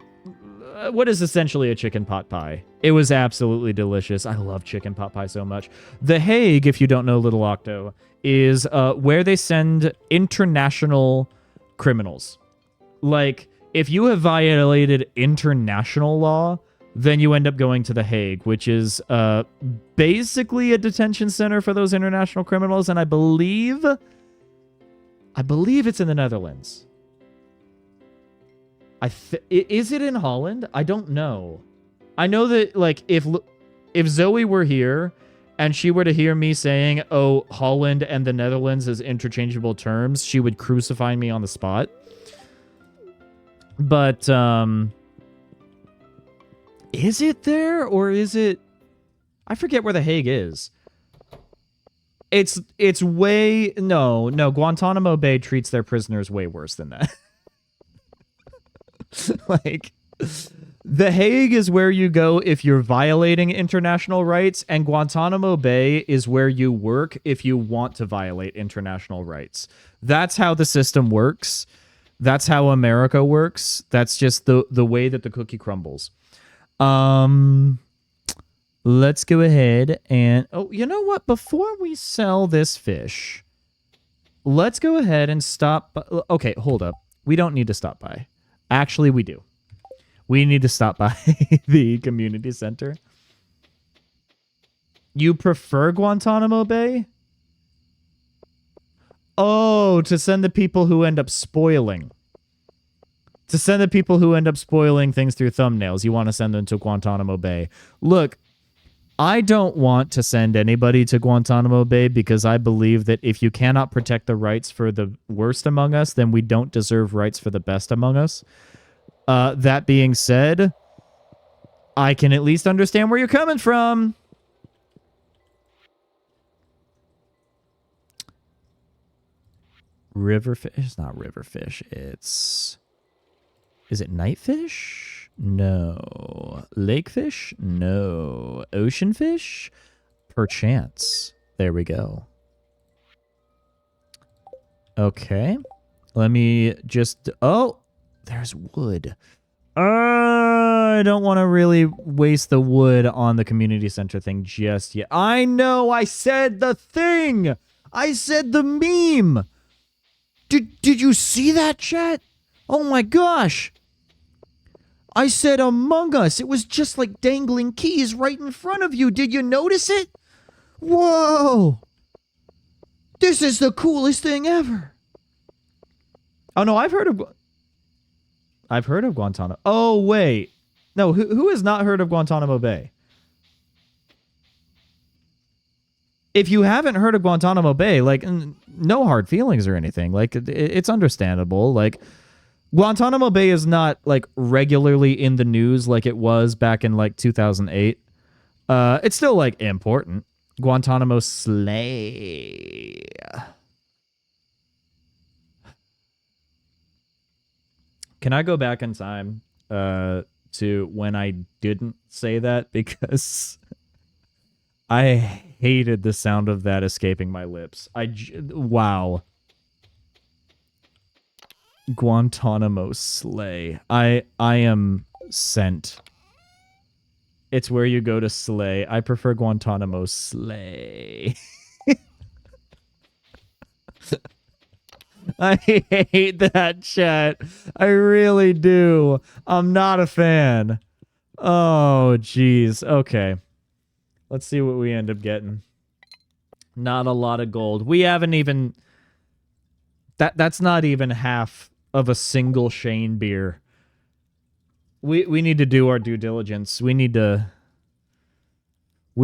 what is essentially a chicken pot pie. It was absolutely delicious. I love chicken pot pie so much. The Hague, if you don't know Little Octo, is where they send international criminals. Like, if you have violated international law, then you end up going to The Hague, which is basically a detention center for those international criminals, and I believe it's in the Netherlands. Is it in Holland? I don't know. I know that, like, if Zoe were here and she were to hear me saying, oh, Holland and the Netherlands as interchangeable terms, she would crucify me on the spot. But, is it there or is it... I forget where The Hague is. It's way... No, Guantanamo Bay treats their prisoners way worse than that. Like, The Hague is where you go if you're violating international rights, and Guantanamo Bay is where you work if you want to violate international rights. That's how the system works. That's how America works. That's just the way that the cookie crumbles. Let's go ahead and... Oh, you know what? Before we sell this fish, let's go ahead and stop... Okay, hold up. We don't need to stop by. Actually, we do. We need to stop by the community center. You prefer Guantanamo Bay? Oh, to send the people who end up spoiling. To send the people who end up spoiling things through thumbnails. You want to send them to Guantanamo Bay. Look, I don't want to send anybody to Guantanamo Bay because I believe that if you cannot protect the rights for the worst among us, then we don't deserve rights for the best among us. That being said, I can at least understand where you're coming from. Riverfish? It's not riverfish. It's... Is it nightfish? No. Lakefish? No. Ocean fish? Perchance. There we go. Okay. Let me just... Oh! There's wood. I don't want to really waste the wood on the community center thing just yet. I know! I said the thing! I said the meme! Did you see that, chat? Oh my gosh! I said Among Us. It was just like dangling keys right in front of you. Did you notice it? Whoa! This is the coolest thing ever. Oh no, I've heard of Guantanamo. Oh wait. No, who has not heard of Guantanamo Bay? If you haven't heard of Guantanamo Bay, like, no hard feelings or anything. Like, it's understandable. Like, Guantanamo Bay is not, like, regularly in the news like it was back in, like, 2008. It's still, like, important. Guantanamo Slay. Can I go back in time to when I didn't say that? Because I hated the sound of that escaping my lips. Wow. Guantanamo Slay. I am sent. It's where you go to slay. I prefer Guantanamo Slay. I hate that, chat. I really do. I'm not a fan. Oh, jeez. Okay. Let's see what we end up getting. Not a lot of gold. We haven't even... That's not even half of a single Shane beer. We need to do our due diligence. We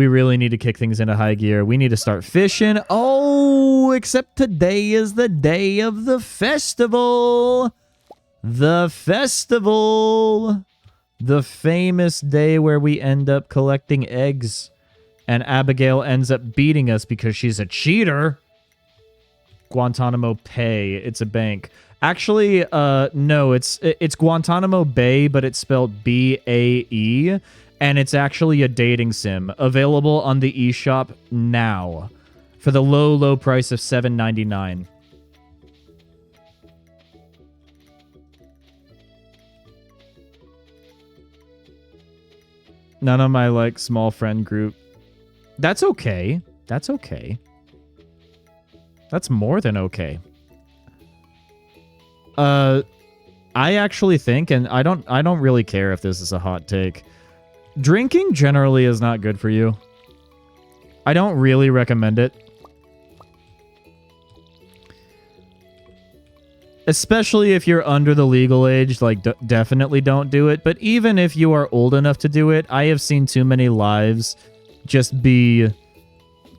really need to kick things into high gear. We need to start fishing. Oh, except today is the day of the festival. The festival. The famous day where we end up collecting eggs. And Abigail ends up beating us because she's a cheater. Guantanamo Pay. It's a bank. Actually, no, it's Guantanamo Bay, but it's spelled B-A-E. And it's actually a dating sim. Available on the eShop now. For the low, low price of $7.99. None of my, like, small friend group. That's okay. That's okay. That's more than okay. I actually think, and I don't really care if this is a hot take. Drinking generally is not good for you. I don't really recommend it. Especially if you're under the legal age, like, definitely don't do it. But even if you are old enough to do it, I have seen too many lives just be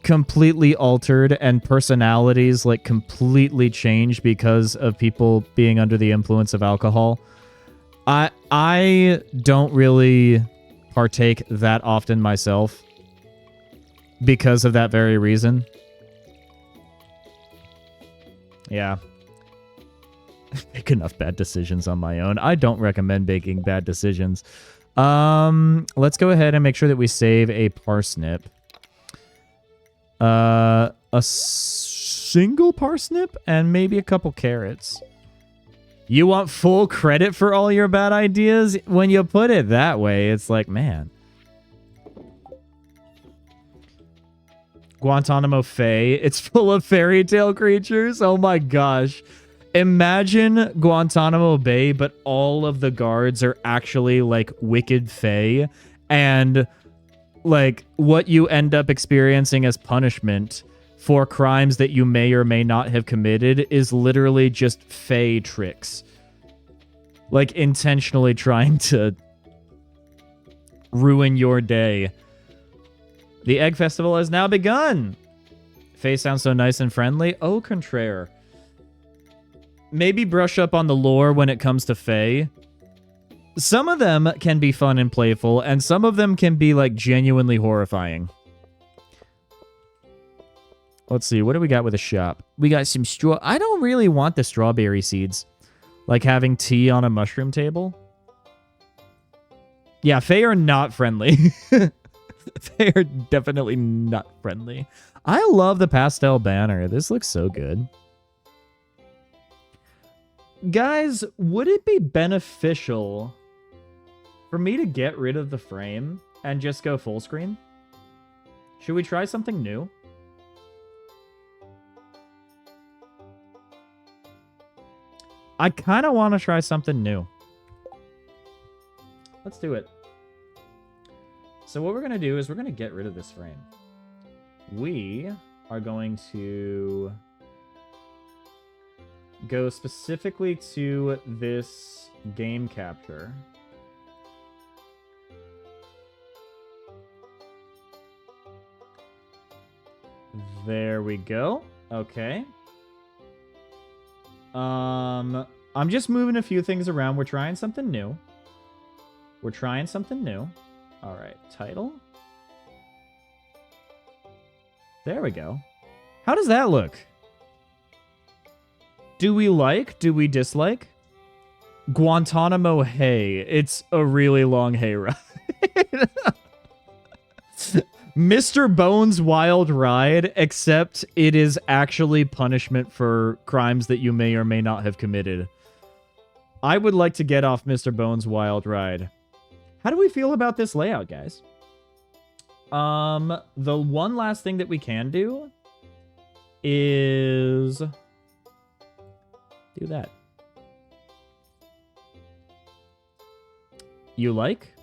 completely altered and personalities, like, completely changed because of people being under the influence of alcohol. I don't really partake that often myself because of that very reason. Yeah. Make enough bad decisions on my own. I don't recommend making bad decisions. Let's go ahead and make sure that we save a parsnip. A single parsnip and maybe a couple carrots. You want full credit for all your bad ideas? When you put it that way, it's like, man. Guantanamo Bay. It's full of fairy tale creatures. Oh my gosh. Imagine Guantanamo Bay, but all of the guards are actually, like, wicked fae. And, like, what you end up experiencing as punishment for crimes that you may or may not have committed is literally just fae tricks. Like, intentionally trying to ruin your day. The Egg Festival has now begun! Fae sounds so nice and friendly. Au contraire. Maybe brush up on the lore when it comes to fae. Some of them can be fun and playful, and some of them can be, like, genuinely horrifying. Let's see, what do we got with the shop? We got some straw... I don't really want the strawberry seeds. Like having tea on a mushroom table. Yeah, fae are not friendly. They are definitely not friendly. I love the pastel banner. This looks so good. Guys, would it be beneficial for me to get rid of the frame and just go full screen? Should we try something new? I kind of want to try something new. Let's do it. So what we're going to do is we're going to get rid of this frame. We are going to go specifically to this game capture. There we go. Okay. I'm just moving a few things around. We're trying something new. We're trying something new. All right, title. There we go. How does that look? Do we like? Do we dislike? Guantanamo Hay. It's a really long hay ride. Mr. Bones Wild Ride, except it is actually punishment for crimes that you may or may not have committed. I would like to get off Mr. Bones Wild Ride. How do we feel about this layout, guys? The one last thing that we can do is do that. You like?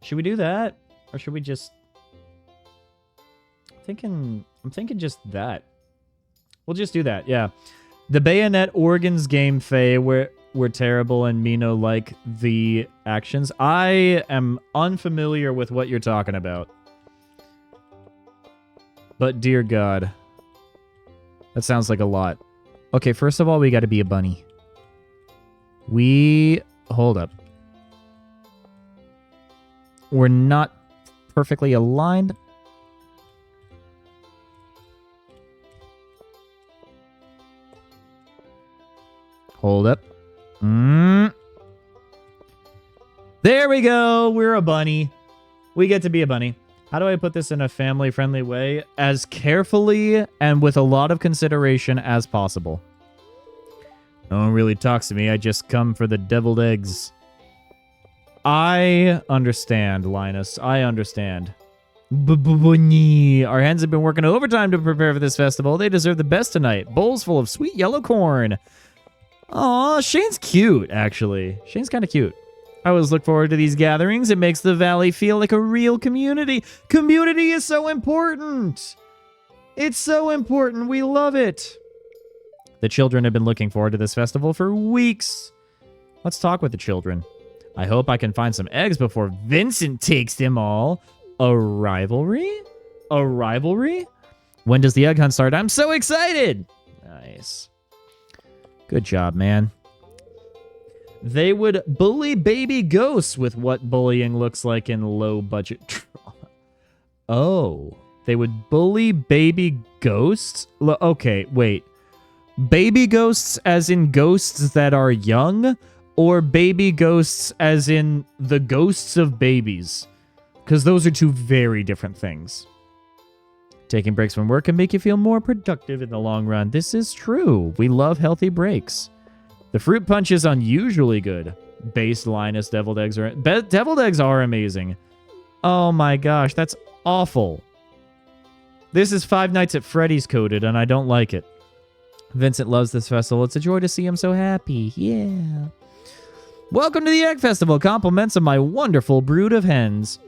Should we do that? Or should we just... I'm thinking just that. We'll just do that, yeah. The Bayonet Organs game, Faye, were terrible and Mino like the actions. I am unfamiliar with what you're talking about. But dear God. That sounds like a lot. Okay, first of all, we got to be a bunny. Hold up. We're not perfectly aligned. Hold up. There we go. We're a bunny. We get to be a bunny. How do I put this in a family-friendly way? As carefully and with a lot of consideration as possible. No one really talks to me. I just come for the deviled eggs. I understand, Linus. I understand. Our hens have been working overtime to prepare for this festival. They deserve the best tonight. Bowls full of sweet yellow corn. Aw, Shane's cute, actually. Shane's kind of cute. I always look forward to these gatherings. It makes the valley feel like a real community. Community is so important. It's so important. We love it. The children have been looking forward to this festival for weeks. Let's talk with the children. I hope I can find some eggs before Vincent takes them all. A rivalry? A rivalry? When does the egg hunt start? I'm so excited. Nice. Good job, man. They would bully baby ghosts with what bullying looks like in low-budget drama. Oh, they would bully baby ghosts? Okay, wait. Baby ghosts as in ghosts that are young? Or baby ghosts as in the ghosts of babies? Because those are two very different things. Taking breaks from work can make you feel more productive in the long run. This is true. We love healthy breaks. The fruit punch is unusually good. Based Linus deviled eggs are... Deviled eggs are amazing. Oh my gosh, that's awful. This is Five Nights at Freddy's coded, and I don't like it. Vincent loves this festival. It's a joy to see him so happy. Yeah. Welcome to the Egg Festival. Compliments of my wonderful brood of hens.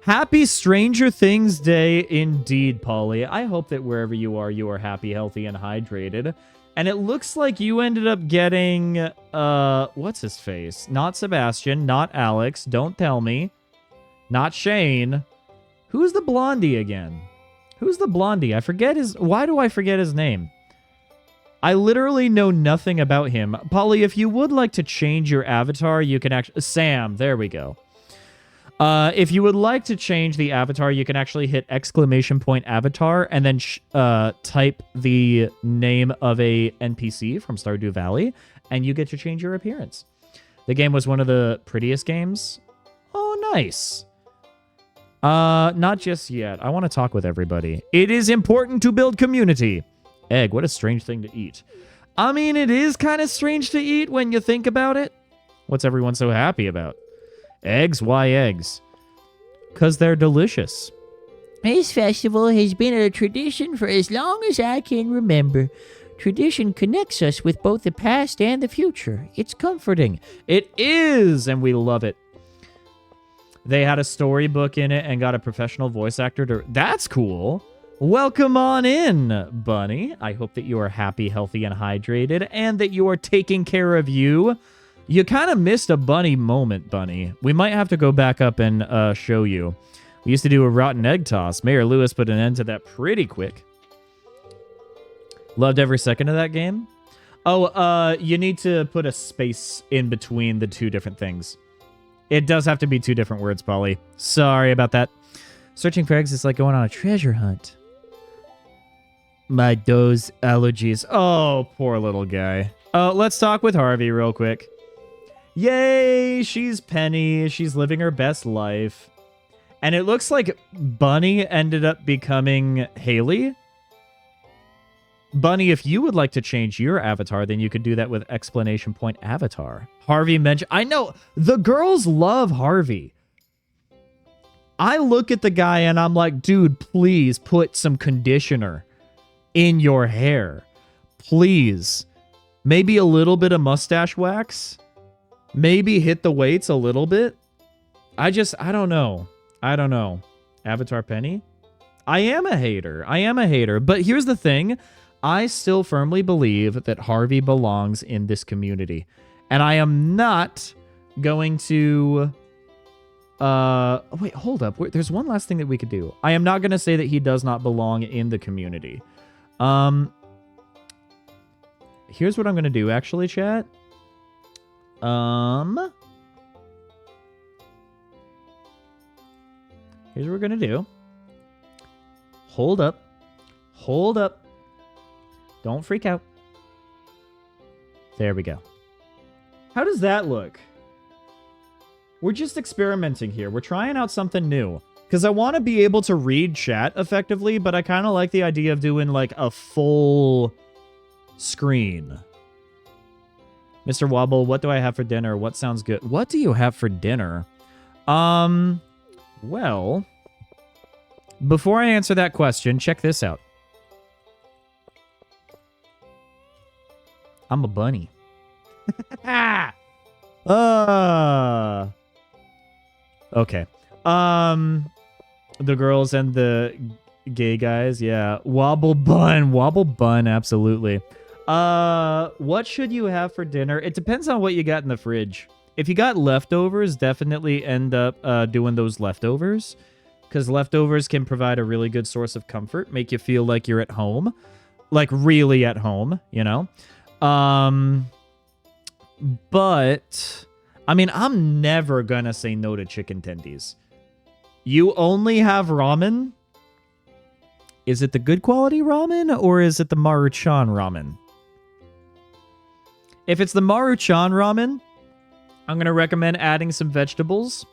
Happy Stranger Things Day indeed, Polly. I hope that wherever you are happy, healthy, and hydrated. And it looks like you ended up getting, what's his face? Not Sebastian, not Alex, don't tell me. Not Shane. Who's the blondie again? Who's the blondie? Why do I forget his name? I literally know nothing about him. Polly, if you would like to change your avatar, you can actually... Sam, there we go. If you would like to change the avatar, you can actually hit ! avatar and then type the name of a NPC from Stardew Valley, and you get to change your appearance. The game was one of the prettiest games. Oh, nice. Not just yet. I want to talk with everybody. It is important to build community. Egg, what a strange thing to eat. I mean, it is kind of strange to eat when you think about it. What's everyone so happy about? Eggs? Why eggs? Because they're delicious. This festival has been a tradition for as long as I can remember. Tradition connects us with both the past and the future. It's comforting. It is, and we love it. They had a storybook in it and got a professional voice actor to... That's cool. Welcome on in, Bunny. I hope that you are happy, healthy, and hydrated, and that you are taking care of you. You kind of missed a bunny moment, Bunny. We might have to go back up and show you. We used to do a rotten egg toss. Mayor Lewis put an end to that pretty quick. Loved every second of that game. Oh, you need to put a space in between the two different things. It does have to be two different words, Polly. Sorry about that. Searching for eggs is like going on a treasure hunt. My those allergies. Oh, poor little guy. Let's talk with Harvey real quick. Yay, she's Penny. She's living her best life. And it looks like Bunny ended up becoming Haley. Bunny, if you would like to change your avatar, then you could do that with ! avatar. Harvey mentioned... I know, the girls love Harvey. I look at the guy and I'm like, dude, please put some conditioner in your hair. Please. Maybe a little bit of mustache wax. Maybe hit the weights a little bit. I don't know. I don't know. Avatar Penny? I am a hater. But here's the thing. I still firmly believe that Harvey belongs in this community. And I am not going to... wait, hold up. There's one last thing that we could do. I am not going to say that he does not belong in the community. Here's what I'm going to do, actually, chat. Here's what we're going to do. Hold up. Hold up. Don't freak out. There we go. How does that look? We're just experimenting here. We're trying out something new. Because I want to be able to read chat effectively, but I kind of like the idea of doing, like, a full screen. Mr. Wobble, what do I have for dinner? What sounds good? What do you have for dinner? Well, before I answer that question, check this out. I'm a bunny. Okay. The girls and the gay guys, yeah. Wobble bun, absolutely. What should you have for dinner? It depends on what you got in the fridge. If you got leftovers, definitely end up doing those leftovers. Because leftovers can provide a really good source of comfort, make you feel like you're at home. Like, really at home, you know? But, I mean, I'm never gonna say no to chicken tendies. You only have ramen? Is it the good quality ramen, or is it the Maruchan ramen? If it's the Maruchan ramen, I'm going to recommend adding some vegetables.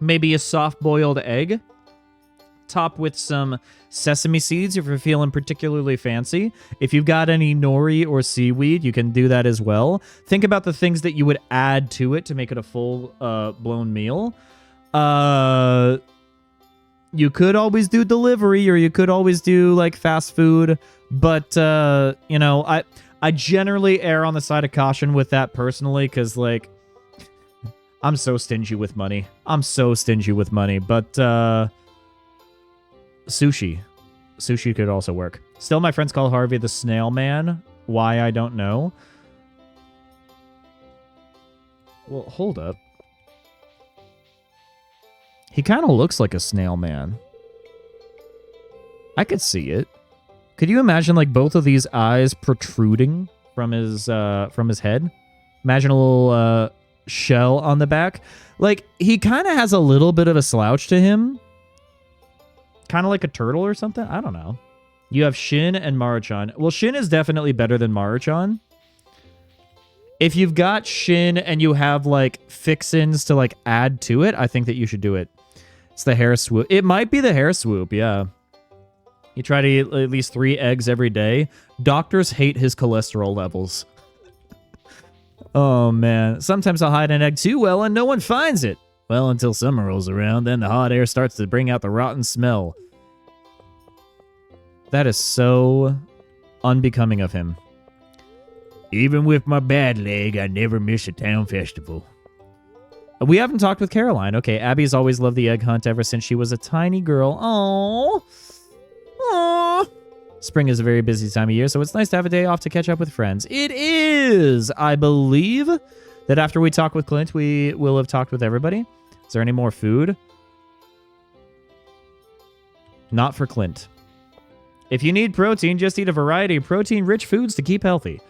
Maybe a soft-boiled egg. Top with some sesame seeds if you're feeling particularly fancy. If you've got any nori or seaweed, you can do that as well. Think about the things that you would add to it to make it a full-blown meal. You could always do delivery, or you could always do, like, fast food. But, you know, I generally err on the side of caution with that personally, because, like, I'm so stingy with money. I'm so stingy with money. But, sushi. Sushi could also work. Still, my friends call Harvey the snail man. Why, I don't know. Well, hold up. He kind of looks like a snail man. I could see it. Could you imagine, like, both of these eyes protruding from his head? Imagine a little shell on the back. Like, he kind of has a little bit of a slouch to him. Kind of like a turtle or something. I don't know. You have Shin and Maruchan. Well, Shin is definitely better than Maruchan. If you've got Shin and you have, like, fixins to, like, add to it, I think that you should do it. It's the hair swoop. It might be the hair swoop, yeah. You try to eat at least 3 eggs every day. Doctors hate his cholesterol levels. Oh, man. Sometimes I'll hide an egg too well and no one finds it. Well, until summer rolls around, then the hot air starts to bring out the rotten smell. That is so unbecoming of him. Even with my bad leg, I never miss a town festival. We haven't talked with Caroline. Okay, Abby's always loved the egg hunt ever since she was a tiny girl. Aww. Aww. Spring is a very busy time of year, so it's nice to have a day off to catch up with friends. It is! I believe that after we talk with Clint, we will have talked with everybody. Is there any more food? Not for Clint. If you need protein, just eat a variety of protein-rich foods to keep healthy.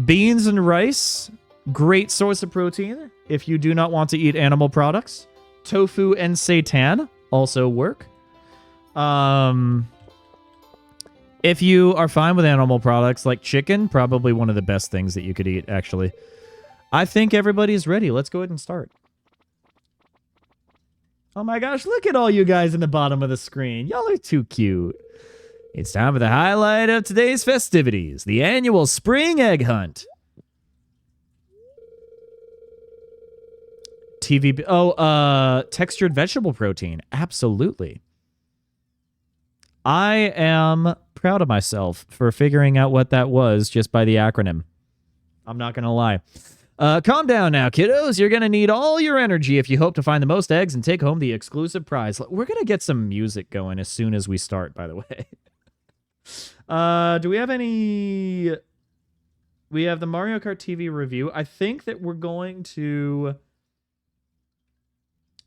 Beans and rice, great source of protein if you do not want to eat animal products. Tofu and seitan also work. If you are fine with animal products like chicken, probably one of the best things that you could eat, actually. I think everybody's ready. Let's go ahead and start. Oh my gosh, look at all you guys in the bottom of the screen. Y'all are too cute. It's time for the highlight of today's festivities, the annual spring egg hunt. Textured vegetable protein. Absolutely. I am proud of myself for figuring out what that was just by the acronym. I'm not going to lie. Calm down now, kiddos. You're going to need all your energy if you hope to find the most eggs and take home the exclusive prize. We're going to get some music going as soon as we start, by the way. Do we have any... We have the Mario Kart TV review. I think that we're going to...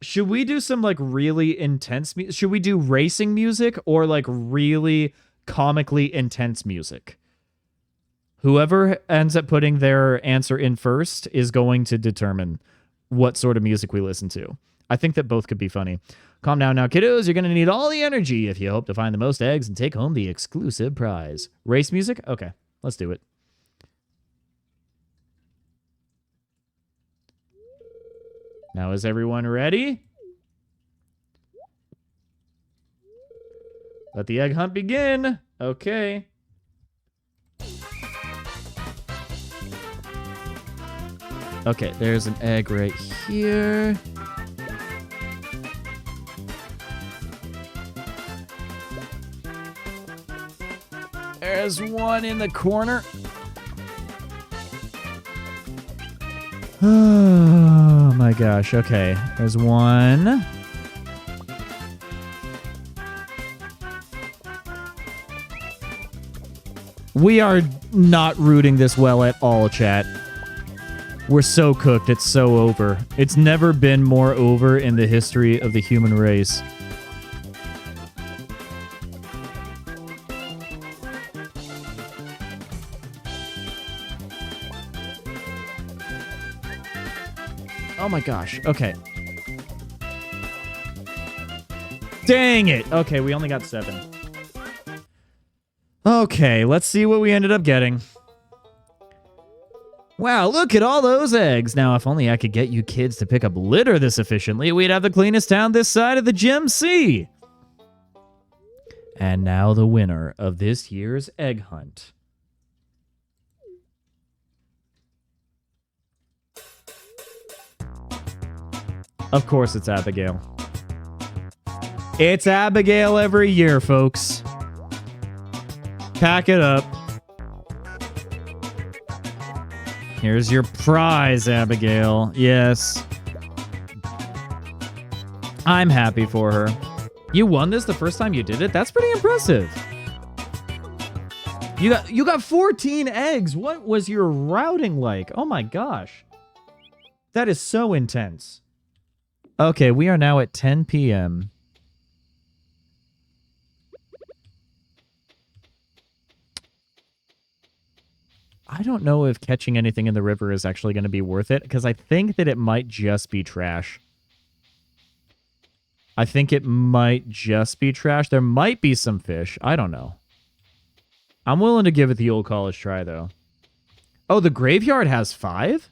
Should we do some, like, really intense music? Should we do racing music or, like, really comically intense music? Whoever ends up putting their answer in first is going to determine what sort of music we listen to. I think that both could be funny. Calm down now, kiddos. You're going to need all the energy if you hope to find the most eggs and take home the exclusive prize. Race music? Okay, let's do it. Now, is everyone ready? Let the egg hunt begin. Okay. Okay, there's an egg right here. There's one in the corner. Oh my gosh. Okay, there's one. We are not rooting this well at all, chat. We're so cooked. It's so over. It's never been more over in the history of the human race. Oh my gosh. Okay. Dang it. Okay, we only got 7. Okay, let's see what we ended up getting. Wow, look at all those eggs. Now, if only I could get you kids to pick up litter this efficiently, we'd have the cleanest town this side of the Gem Sea. And now the winner of this year's egg hunt. Of course it's Abigail. It's Abigail every year, folks. Pack it up. Here's your prize, Abigail. Yes. I'm happy for her. You won this the first time you did it? That's pretty impressive. You got 14 eggs. What was your routing like? Oh my gosh. That is so intense. Okay, we are now at 10 p.m. I don't know if catching anything in the river is actually going to be worth it, because I think that it might just be trash. I think it might just be trash. There might be some fish. I don't know. I'm willing to give it the old college try, though. Oh, the graveyard has 5?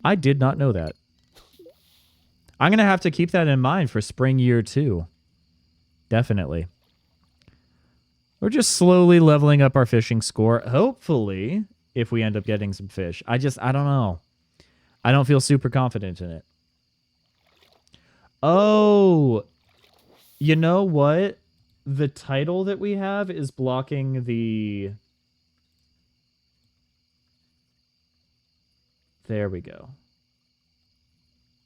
I did not know that. I'm going to have to keep that in mind for spring year 2. Definitely. We're just slowly leveling up our fishing score. Hopefully, if we end up getting some fish. I don't know. I don't feel super confident in it. Oh, you know what? The title that we have is blocking the... There we go.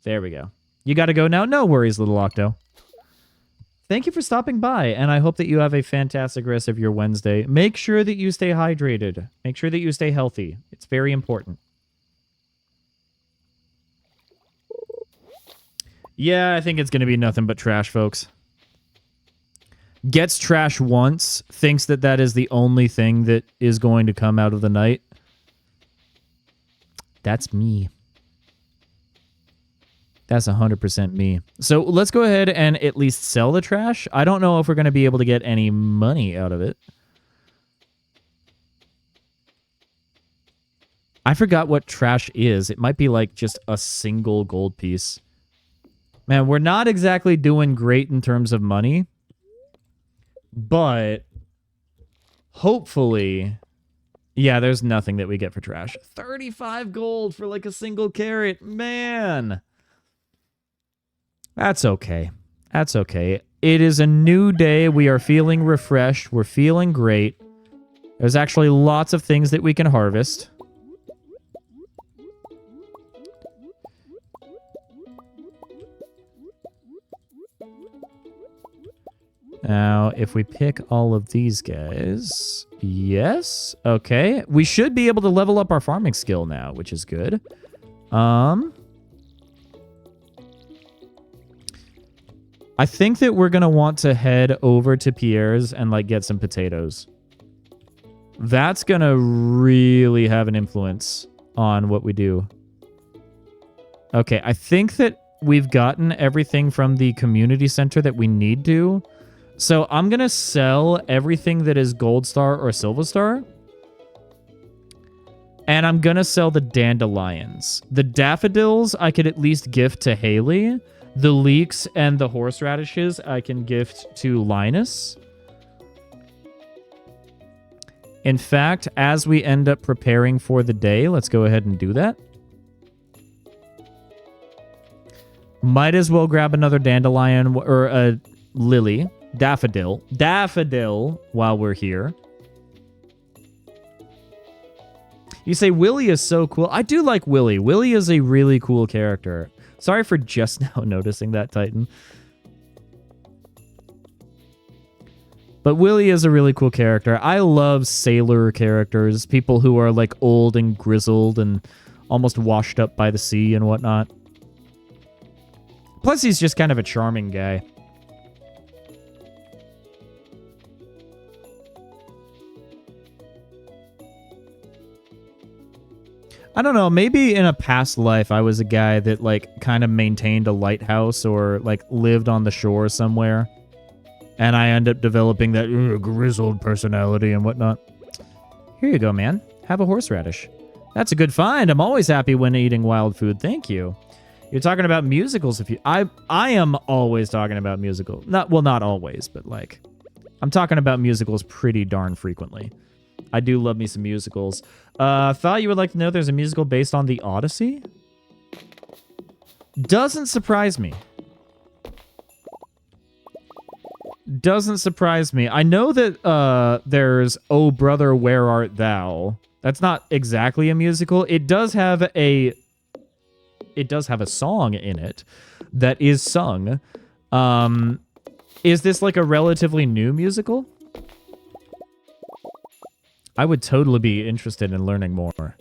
There we go. You got to go now? No worries, little Octo. Thank you for stopping by, and I hope that you have a fantastic rest of your Wednesday. Make sure that you stay hydrated. Make sure that you stay healthy. It's very important. Yeah, I think it's going to be nothing but trash, folks. Gets trash once, thinks that that is the only thing that is going to come out of the night. That's me. That's 100% me. So let's go ahead and at least sell the trash. I don't know if we're going to be able to get any money out of it. I forgot what trash is. It might be like just a single gold piece. Man, we're not exactly doing great in terms of money. But hopefully... Yeah, there's nothing that we get for trash. 35 gold for like a single carrot. Man... That's okay. That's okay. It is a new day. We are feeling refreshed. We're feeling great. There's actually lots of things that we can harvest. Now, if we pick all of these guys... Yes. Okay. We should be able to level up our farming skill now, which is good. I think that we're going to want to head over to Pierre's and, like, get some potatoes. That's going to really have an influence on what we do. Okay, I think that we've gotten everything from the community center that we need to. So I'm going to sell everything that is Gold Star or Silver Star. And I'm going to sell the dandelions. The daffodils I could at least gift to Haley. The leeks and the horseradishes I can gift to Linus. In fact, as we end up preparing for the day, let's go ahead and do that. Might as well grab another dandelion or a lily. Daffodil. Daffodil while we're here. You say Willy is so cool. I do like Willy. Willy is a really cool character. Sorry for just now noticing that, Titan. But Willy is a really cool character. I love sailor characters. People who are like old and grizzled and almost washed up by the sea and whatnot. Plus, he's just kind of a charming guy. I don't know, maybe in a past life I was a guy that like kind of maintained a lighthouse or like lived on the shore somewhere. And I end up developing that grizzled personality and whatnot. Here you go, man. Have a horseradish. That's a good find. I'm always happy when eating wild food. Thank you. You're talking about musicals. If you, I am always talking about musicals. Not always, but like, I'm talking about musicals pretty darn frequently. I do love me some musicals. Thought you would like to know there's a musical based on the Odyssey. Doesn't surprise me. Doesn't surprise me. I know that there's Oh Brother, Where Art Thou? That's not exactly a musical. It does have a song in it that is sung. Is this like a relatively new musical? I would totally be interested in learning more.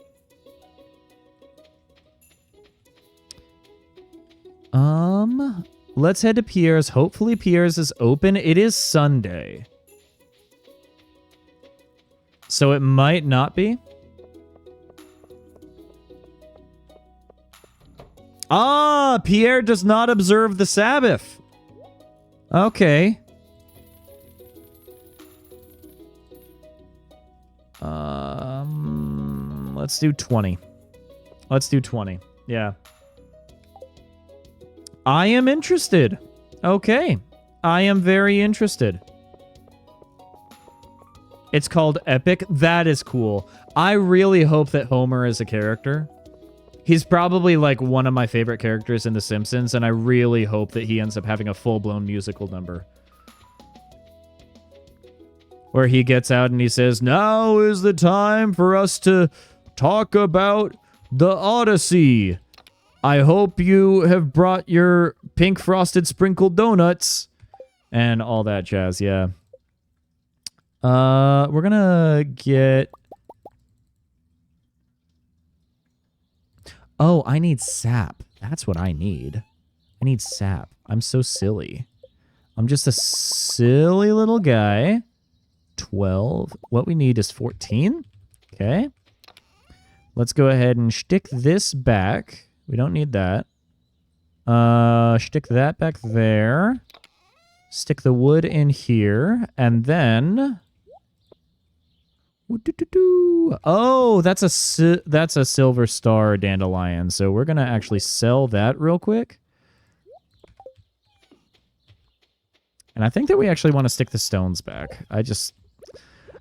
Let's head to Pierre's. Hopefully Pierre's is open. It is Sunday. So it might not be. Ah, Pierre does not observe the Sabbath. Okay. Let's do 20. Let's do 20. Yeah. I am interested. Okay. I am very interested. It's called Epic. That is cool. I really hope that Homer is a character. He's probably like one of my favorite characters in The Simpsons, and I really hope that he ends up having a full-blown musical number. Where he gets out and he says, "Now is the time for us to talk about the Odyssey. I hope you have brought your pink frosted sprinkled donuts." And all that jazz, yeah. We're gonna get... Oh, I need sap. That's what I need. I need sap. I'm so silly. I'm just a silly little guy. 12. What we need is 14. Okay. Let's go ahead and stick this back. We don't need that. Stick that back there. Stick the wood in here. And then... Oh, that's a Silver Star dandelion. So we're going to actually sell that real quick. And I think that we actually want to stick the stones back.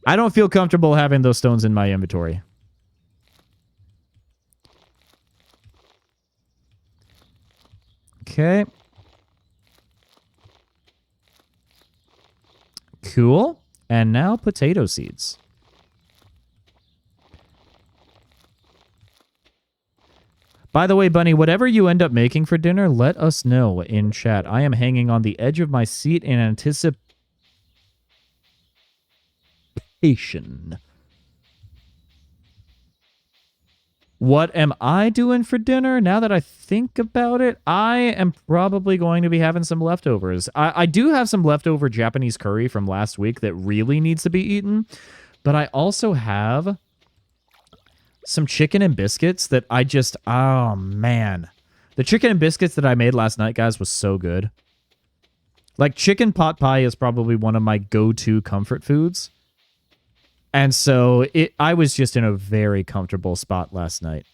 I don't feel comfortable having those stones in my inventory. Okay. Cool. And now potato seeds. By the way, Bunny, whatever you end up making for dinner, let us know in chat. I am hanging on the edge of my seat in anticipation. What am I doing for dinner? Now that I think about it, I am probably going to be having some leftovers. I do have some leftover Japanese curry from last week that really needs to be eaten. But I also have some chicken and biscuits that I just... Oh, man. The chicken and biscuits that I made last night, guys, was so good. Like, chicken pot pie is probably one of my go-to comfort foods. And so I was just in a very comfortable spot last night.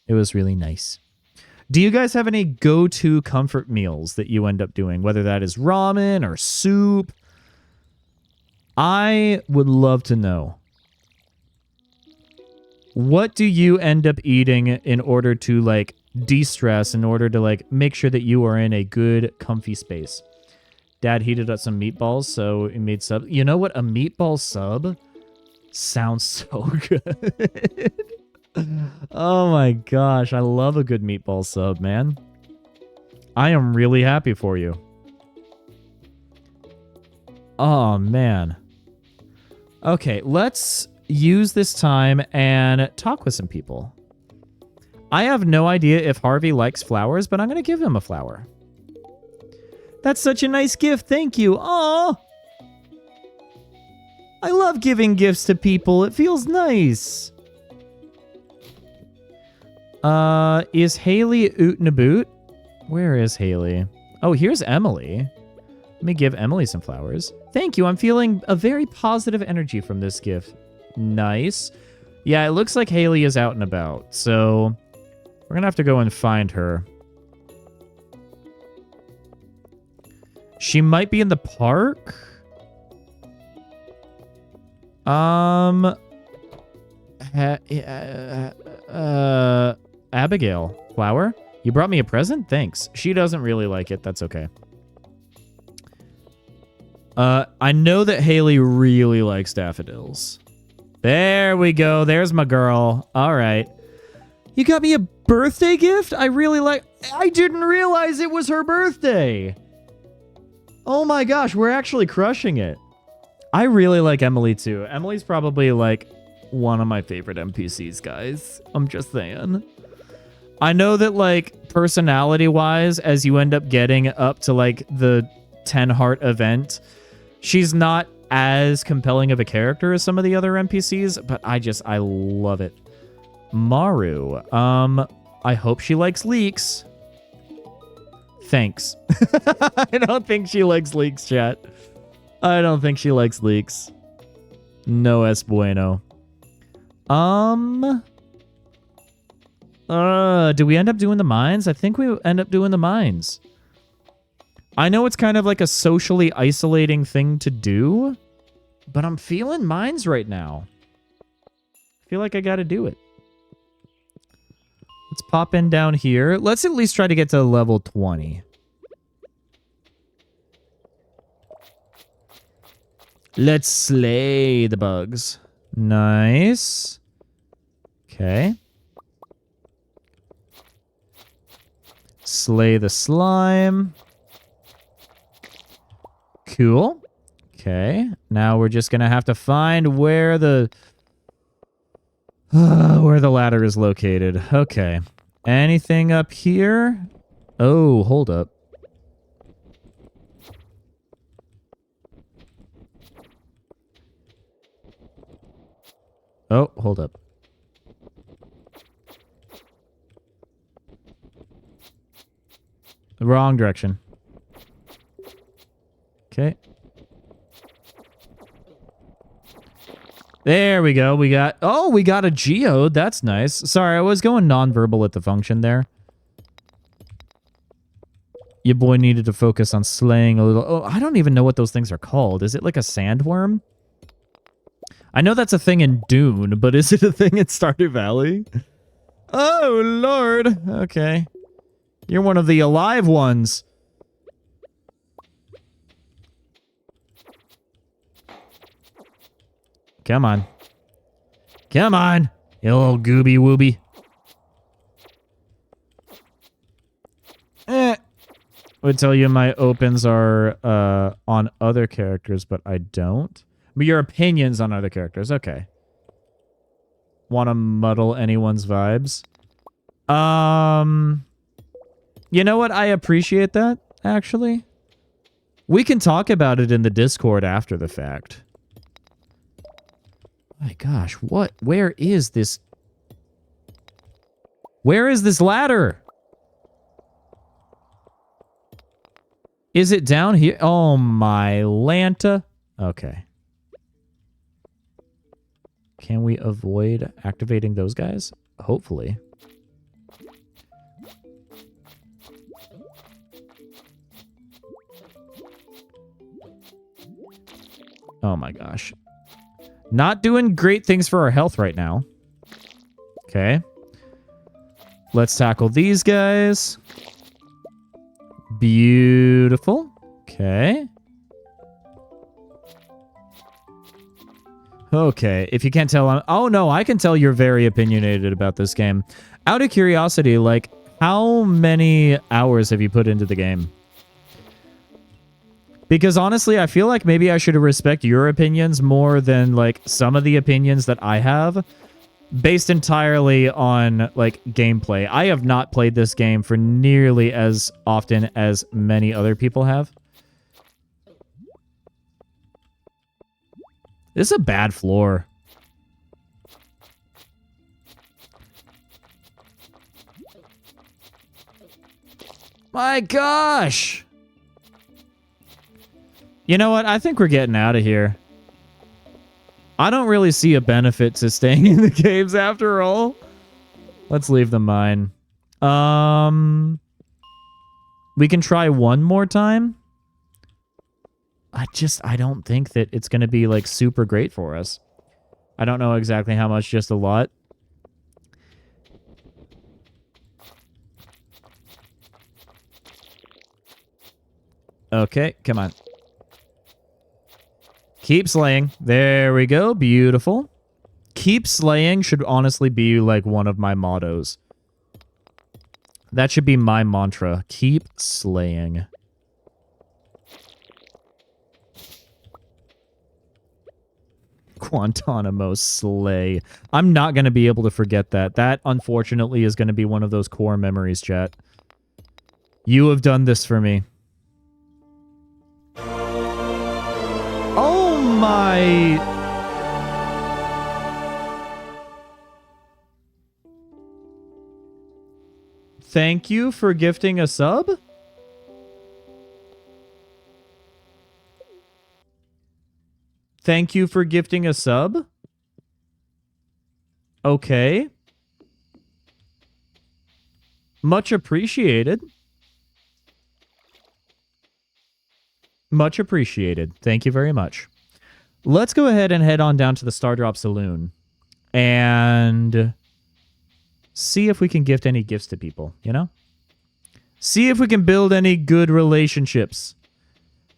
It was really nice. Do you guys have any go-to comfort meals that you end up doing? Whether that is ramen or soup? I would love to know. What do you end up eating in order to, like, de-stress, in order to, like, make sure that you are in a good, comfy space? Dad heated up some meatballs, so he made sub. You know what? A meatball sub sounds so good. Oh my gosh, I love a good meatball sub, man. I am really happy for you. Oh, man. Okay, let's use this time and talk with some people. I have no idea if Harvey likes flowers, but I'm going to give him a flower. That's such a nice gift. Thank you. Aw. I love giving gifts to people. It feels nice. Is Haley oot and a boot? Where is Haley? Oh, here's Emily. Let me give Emily some flowers. Thank you. I'm feeling a very positive energy from this gift. Nice. Yeah, it looks like Haley is out and about, so we're gonna have to go and find her. She might be in the park. Abigail, flower? You brought me a present? Thanks. She doesn't really like it. That's okay. I know that Haley really likes daffodils. There we go. There's my girl. All right. You got me a birthday gift? I didn't realize it was her birthday. Oh my gosh, we're actually crushing it. I really like Emily too. Emily's probably like one of my favorite NPCs, guys. I'm just saying. I know that like personality-wise, as you end up getting up to like the 10 heart event, she's not as compelling of a character as some of the other NPCs, but I love it. Maru. I hope she likes leeks. Thanks. I don't think she likes leeks, chat. I don't think she likes leeks. No es bueno. Do we end up doing the mines? I think we end up doing the mines. I know it's kind of like a socially isolating thing to do, but I'm feeling mines right now. I feel like I gotta do it. Let's pop in down here. Let's at least try to get to level 20. Let's slay the bugs. Nice. Okay. Slay the slime. Cool. Okay. Now we're just gonna have to find where the ladder is located. Okay. Anything up here? Oh, hold up. Oh, hold up. Wrong direction. Okay. There we go. We got a geode. That's nice. Sorry, I was going nonverbal at the function there. Your boy needed to focus on slaying a little... Oh, I don't even know what those things are called. Is it like a sandworm? I know that's a thing in Dune, but is it a thing in Stardew Valley? Oh, Lord. Okay. You're one of the alive ones. Come on. Come on, you little gooby wooby. I would tell you my opens are on other characters, but I don't. But your opinions on other characters, okay. Want to muddle anyone's vibes? You know what? I appreciate that, actually. We can talk about it in the Discord after the fact. My gosh, what? Where is this? Where is this ladder? Is it down here? Oh, my Lanta. Okay. Can we avoid activating those guys? Hopefully. Oh my gosh. Not doing great things for our health right now. Okay. Let's tackle these guys. Beautiful. Okay. Okay, if you can't tell, oh no, I can tell you're very opinionated about this game. Out of curiosity, like, how many hours have you put into the game? Because honestly, I feel like maybe I should respect your opinions more than, like, some of the opinions that I have, based entirely on, like, gameplay. I have not played this game for nearly as often as many other people have. This is a bad floor. My gosh! You know what? I think we're getting out of here. I don't really see a benefit to staying in the caves after all. Let's leave the mine. We can try one more time. I don't think that it's going to be, like, super great for us. I don't know exactly how much, just a lot. Okay, come on. Keep slaying. There we go. Beautiful. Keep slaying should honestly be, like, one of my mottos. That should be my mantra. Keep slaying. Guantanamo slay. I'm not going to be able to forget that. That, unfortunately, is going to be one of those core memories, chat. You have done this for me. Oh my... Thank you for gifting a sub? Thank you for gifting a sub? Okay. Much appreciated. Much appreciated. Thank you very much. Let's go ahead and head on down to the Stardrop Saloon and see if we can gift any gifts to people, you know? See if we can build any good relationships.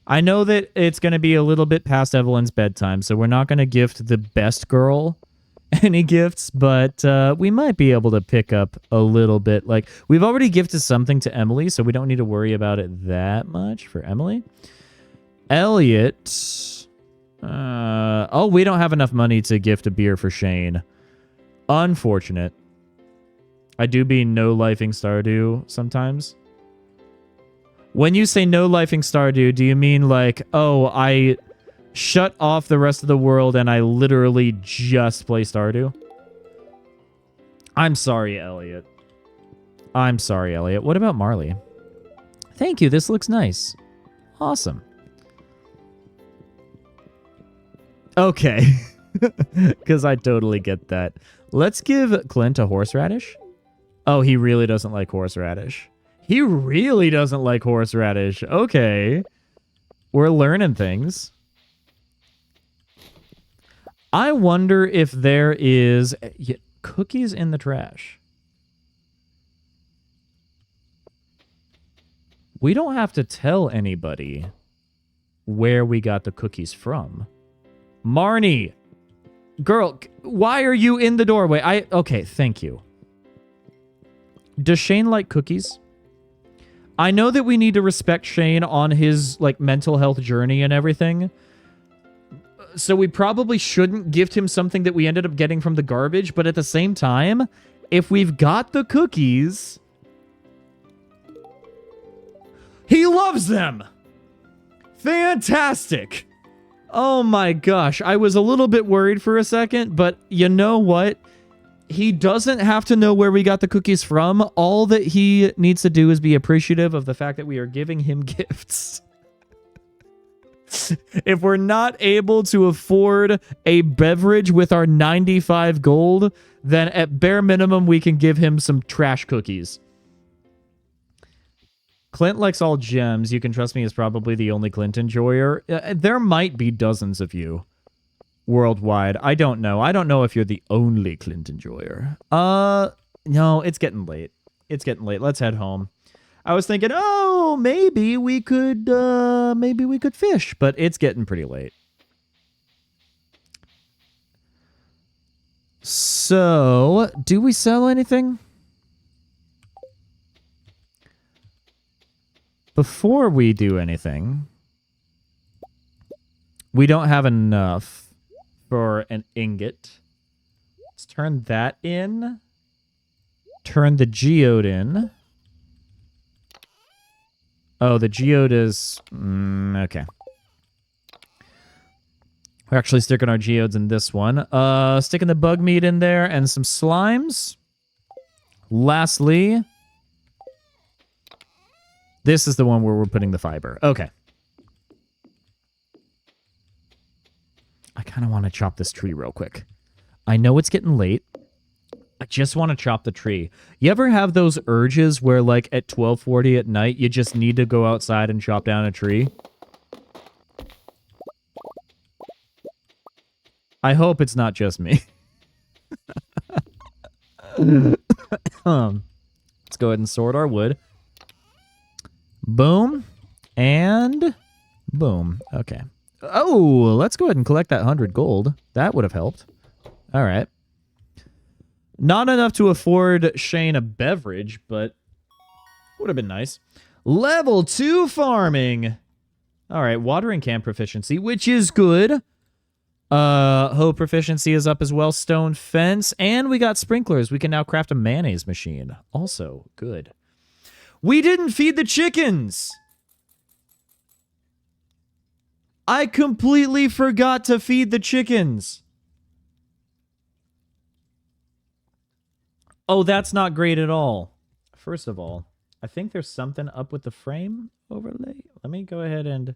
I know that it's going to be a little bit past Evelyn's bedtime, so we're not going to gift the best girl any gifts, but we might be able to pick up a little bit. Like, we've already gifted something to Emily, so we don't need to worry about it that much for Emily. Elliot. Oh, we don't have enough money to gift a beer for Shane. Unfortunate. I do be no-lifing Stardew sometimes. When you say no-lifing Stardew, do you mean like, oh, I shut off the rest of the world and I literally just play Stardew? I'm sorry, Elliot. I'm sorry, Elliot. What about Marley? Thank you. This looks nice. Awesome. Okay. Because I totally get that. Let's give Clint a horseradish. Oh, he really doesn't like horseradish. He really doesn't like horseradish. Okay. We're learning things. I wonder if there is cookies in the trash. We don't have to tell anybody where we got the cookies from. Marnie! Girl, why are you in the doorway? Okay, thank you. Does Shane like cookies? I know that we need to respect Shane on his, like, mental health journey and everything. So we probably shouldn't gift him something that we ended up getting from the garbage, but at the same time, if we've got the cookies... He loves them! Fantastic! Oh my gosh. I was a little bit worried for a second, but you know what? He doesn't have to know where we got the cookies from. All that he needs to do is be appreciative of the fact that we are giving him gifts. If we're not able to afford a beverage with our 95 gold, then at bare minimum, we can give him some trash cookies. Clint likes all gems. You can trust me is probably the only Clint enjoyer. There might be dozens of you worldwide. I don't know. I don't know if you're the only Clint enjoyer. No, it's getting late. It's getting late. Let's head home. I was thinking, oh, maybe we could fish, but it's getting pretty late. So, do we sell anything? Before we do anything, we don't have enough for an ingot. Let's turn that in. Turn the geode in. Oh, the geode is... okay. We're actually sticking our geodes in this one. Sticking the bug meat in there and some slimes. Lastly, this is the one where we're putting the fiber. Okay. I kind of want to chop this tree real quick. I know it's getting late. I just want to chop the tree. You ever have those urges where, like, at 12:40 at night, you just need to go outside and chop down a tree? I hope it's not just me. Let's go ahead and sort our wood. Boom. And boom. Okay. Oh, let's go ahead and collect that 100 gold. That would have helped. All right. Not enough to afford Shane a beverage, but would have been nice. Level 2 farming. All right, watering can proficiency, which is good. Hoe proficiency is up as well. Stone fence, and we got sprinklers. We can now craft a mayonnaise machine. Also good. We didn't feed the chickens. I completely forgot to feed the chickens. Oh, that's not great at all. First of all, I think there's something up with the frame overlay. Let me go ahead and...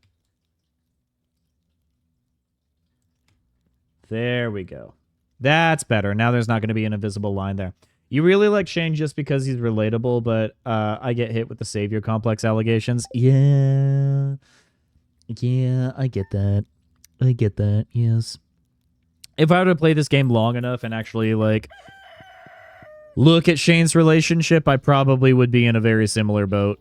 There we go. That's better. Now there's not going to be an invisible line there. You really like Shane just because he's relatable, but I get hit with the savior complex allegations. Yeah. Yeah, I get that. I get that, yes. If I were to play this game long enough and actually, like, look at Shane's relationship, I probably would be in a very similar boat.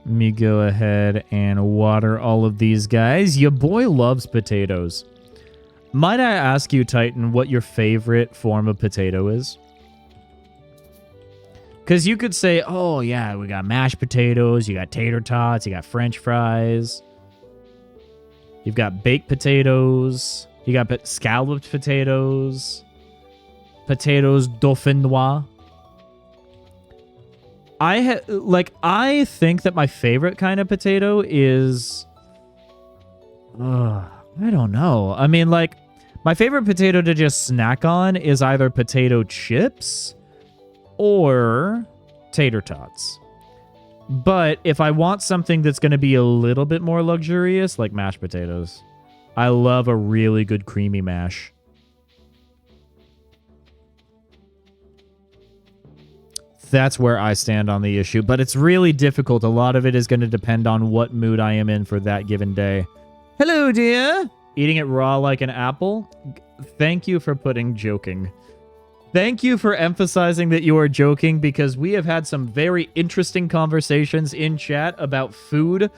Let me go ahead and water all of these guys. Your boy loves potatoes. Might I ask you, Titan, what your favorite form of potato is? Because you could say, oh, yeah, we got mashed potatoes, you got tater tots, you got French fries. You've got baked potatoes. You got scalloped potatoes. Potatoes dauphinois. I think that my favorite kind of potato is... I don't know. I mean, like, my favorite potato to just snack on is either potato chips or tater tots. But if I want something that's going to be a little bit more luxurious, like mashed potatoes. I love a really good creamy mash. That's where I stand on the issue, but it's really difficult. A lot of it is going to depend on what mood I am in for that given day. Hello, dear. Eating it raw like an apple? Thank you for putting joking. Thank you for emphasizing that you are joking, because we have had some very interesting conversations in chat about food.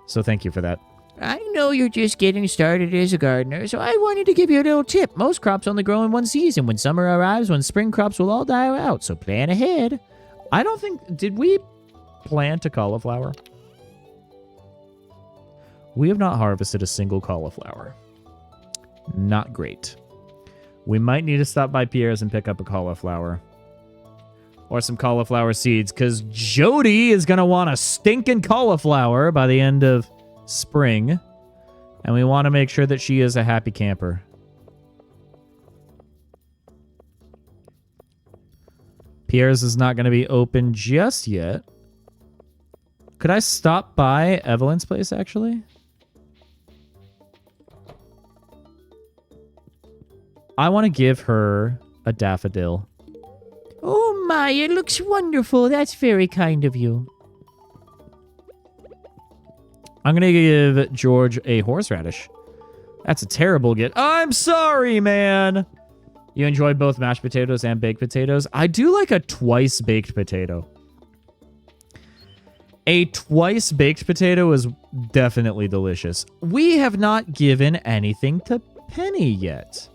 So thank you for that. I know you're just getting started as a gardener, so I wanted to give you a little tip. Most crops only grow in one season. When summer arrives, when spring crops will all die out, so plan ahead. I don't think... Did we plant a cauliflower? We have not harvested a single cauliflower. Not great. We might need to stop by Pierre's and pick up a cauliflower. or some cauliflower seeds, because Jody is going to want a stinking cauliflower by the end of spring, and we want to make sure that she is a happy camper. Pierre's is not going to be open just yet. Could I stop by Evelyn's place, actually? I want to give her a daffodil. Oh my, it looks wonderful. That's very kind of you. I'm going to give George a horseradish. That's a terrible gift. I'm sorry, man. You enjoy both mashed potatoes and baked potatoes? I do like a twice baked potato. A twice baked potato is definitely delicious. We have not given anything to Penny yet.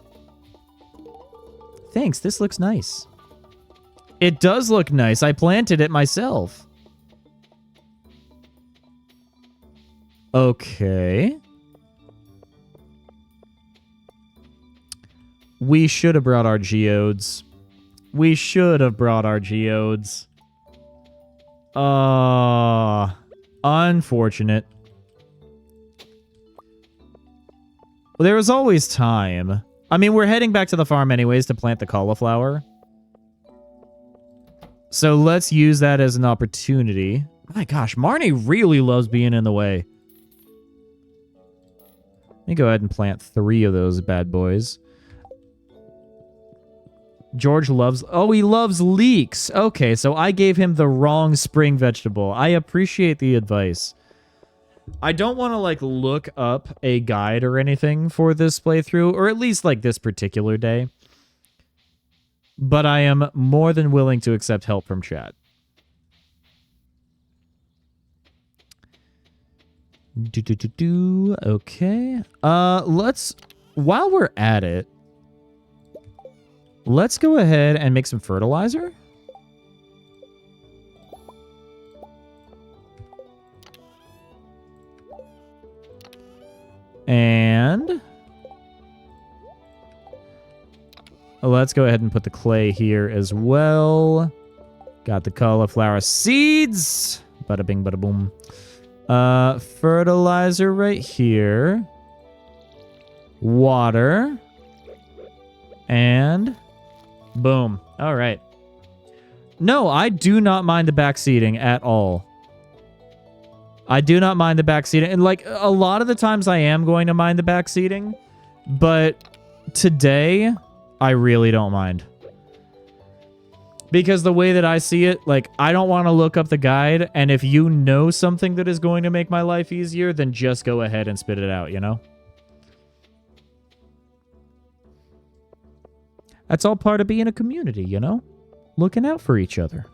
Thanks, this looks nice. It does look nice. I planted it myself. Okay. We should have brought our geodes. We should have brought our geodes. Unfortunate. Well, there was always time. I mean, we're heading back to the farm anyways to plant the cauliflower. So let's use that as an opportunity. My gosh, Marnie really loves being in the way. Let me go ahead and plant 3 of those bad boys. George loves... Oh, he loves leeks. Okay, so I gave him the wrong spring vegetable. I appreciate the advice. I don't want to, like, look up a guide or anything for this playthrough, or at least, like, this particular day. But I am more than willing to accept help from chat. Okay. Let's... While we're at it, let's go ahead and make some fertilizer. And let's go ahead and put the clay here as well. Got the cauliflower seeds. Bada bing, bada boom. Fertilizer right here. Water. And boom. All right. No, I do not mind the backseating at all. I do not mind the backseating. And, like, a lot of the times I am going to mind the backseating. But today, I really don't mind. Because the way that I see it, like, I don't want to look up the guide. And if you know something that is going to make my life easier, then just go ahead and spit it out, you know? That's all part of being a community, you know? Looking out for each other.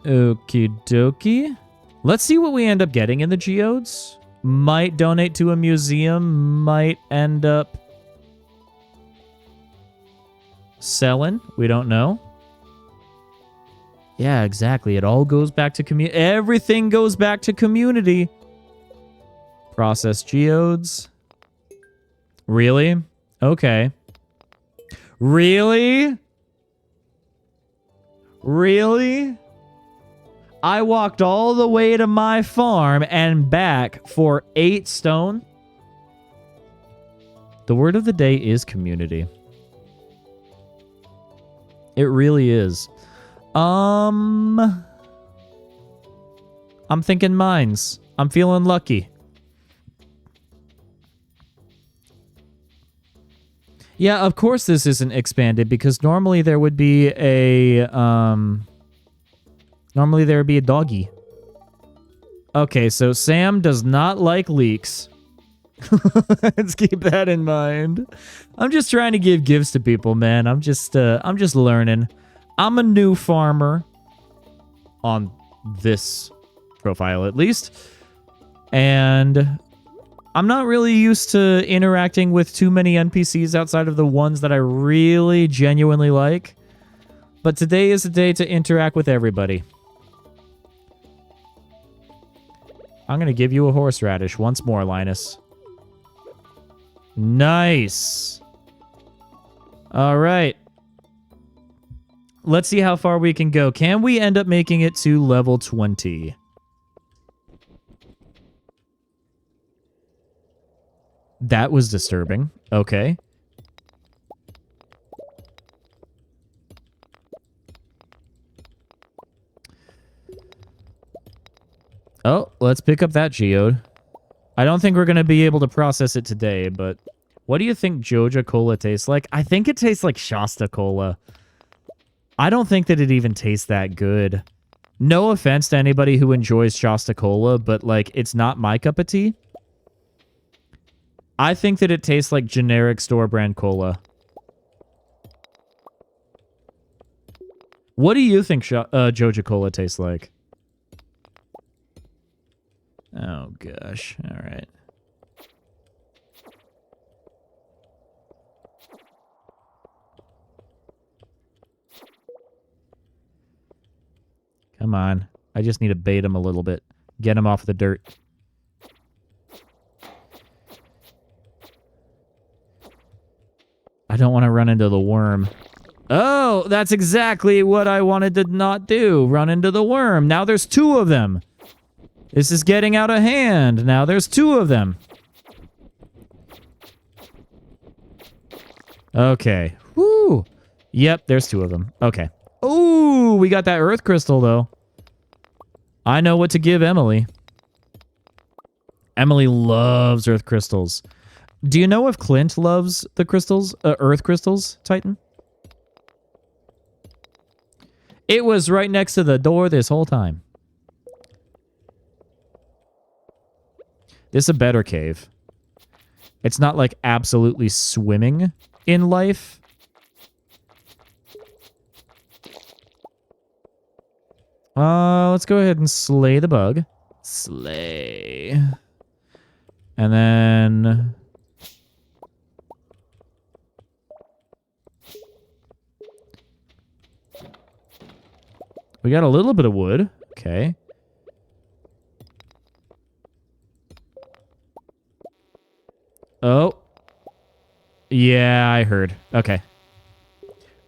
Okie dokie. Let's see what we end up getting in the geodes. Might donate to a museum. Might end up selling. We don't know. Yeah, exactly. It all goes back to community. Everything goes back to community. Process geodes. Really? Okay. Really? Really? I walked all the way to my farm and back for 8 stone. The word of the day is community. It really is. I'm thinking mines. I'm feeling lucky. Yeah, of course this isn't expanded because normally there would be a normally there would be a doggy. Okay, so Sam does not like leeks. Let's keep that in mind. I'm just trying to give gifts to people, man. I'm just learning. I'm a new farmer on this profile at least. And I'm not really used to interacting with too many NPCs outside of the ones that I really genuinely like. But today is the day to interact with everybody. I'm going to give you a horseradish once more, Linus. Nice. All right. Let's see how far we can go. Can we end up making it to level 20? That was disturbing. Okay. Oh, let's pick up that geode. I don't think we're going to be able to process it today, but what do you think Joja Cola tastes like? I think it tastes like Shasta Cola. I don't think that it even tastes that good. No offense to anybody who enjoys Shasta Cola, but like it's not my cup of tea. I think that it tastes like generic store brand cola. What do you think Joja Cola tastes like? Oh, gosh. All right. Come on. I just need to bait him a little bit. Get him off the dirt. I don't want to run into the worm. Oh, that's exactly what I wanted to not do. Run into the worm. Now there's 2 of them. This is getting out of hand. Now there's 2 of them. Okay. Whoo. Yep, there's 2 of them. Okay. Ooh, we got that earth crystal, though. I know what to give Emily. Emily loves earth crystals. Do you know if Clint loves the crystals? Earth crystals, Titan? It was right next to the door this whole time. This is a better cave. It's not like absolutely swimming in life. Let's go ahead and slay the bug. Slay. And then... we got a little bit of wood. Okay. Oh. Yeah, I heard. Okay.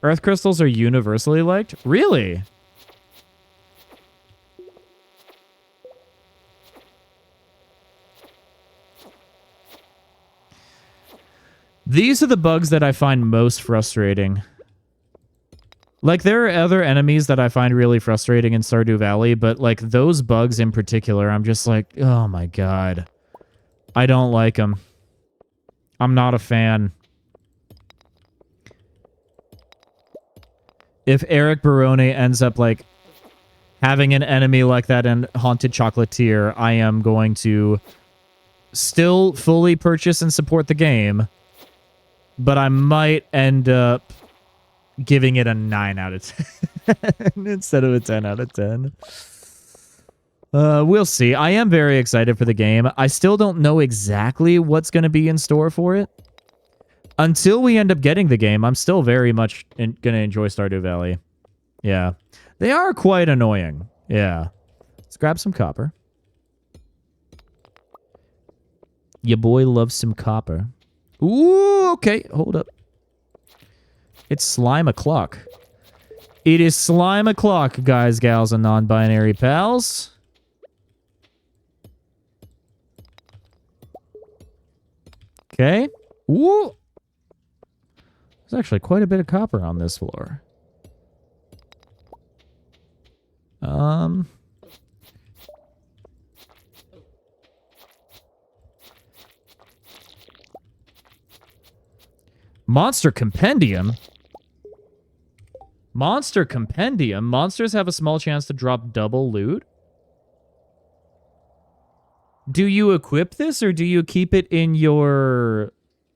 Earth crystals are universally liked? Really? These are the bugs that I find most frustrating. Like, there are other enemies that I find really frustrating in Stardew Valley, but, like, those bugs in particular, I'm just like, oh my god. I don't like them. I'm not a fan. If Eric Barone ends up, like, having an enemy like that in Haunted Chocolatier, I am going to still fully purchase and support the game, but I might end up giving it a 9 out of 10 instead of a 10 out of 10. We'll see. I am very excited for the game. I still don't know exactly what's going to be in store for it. Until we end up getting the game, I'm still very much going to enjoy Stardew Valley. Yeah. They are quite annoying. Yeah. Let's grab some copper. Your boy loves some copper. Ooh, okay. Hold up. It's slime o'clock. It is slime o'clock, guys, gals, and non-binary pals. Okay. Ooh. There's actually quite a bit of copper on this floor. Monster Compendium? Monster Compendium? Monsters have a small chance to drop double loot? Do you equip this or do you keep it in your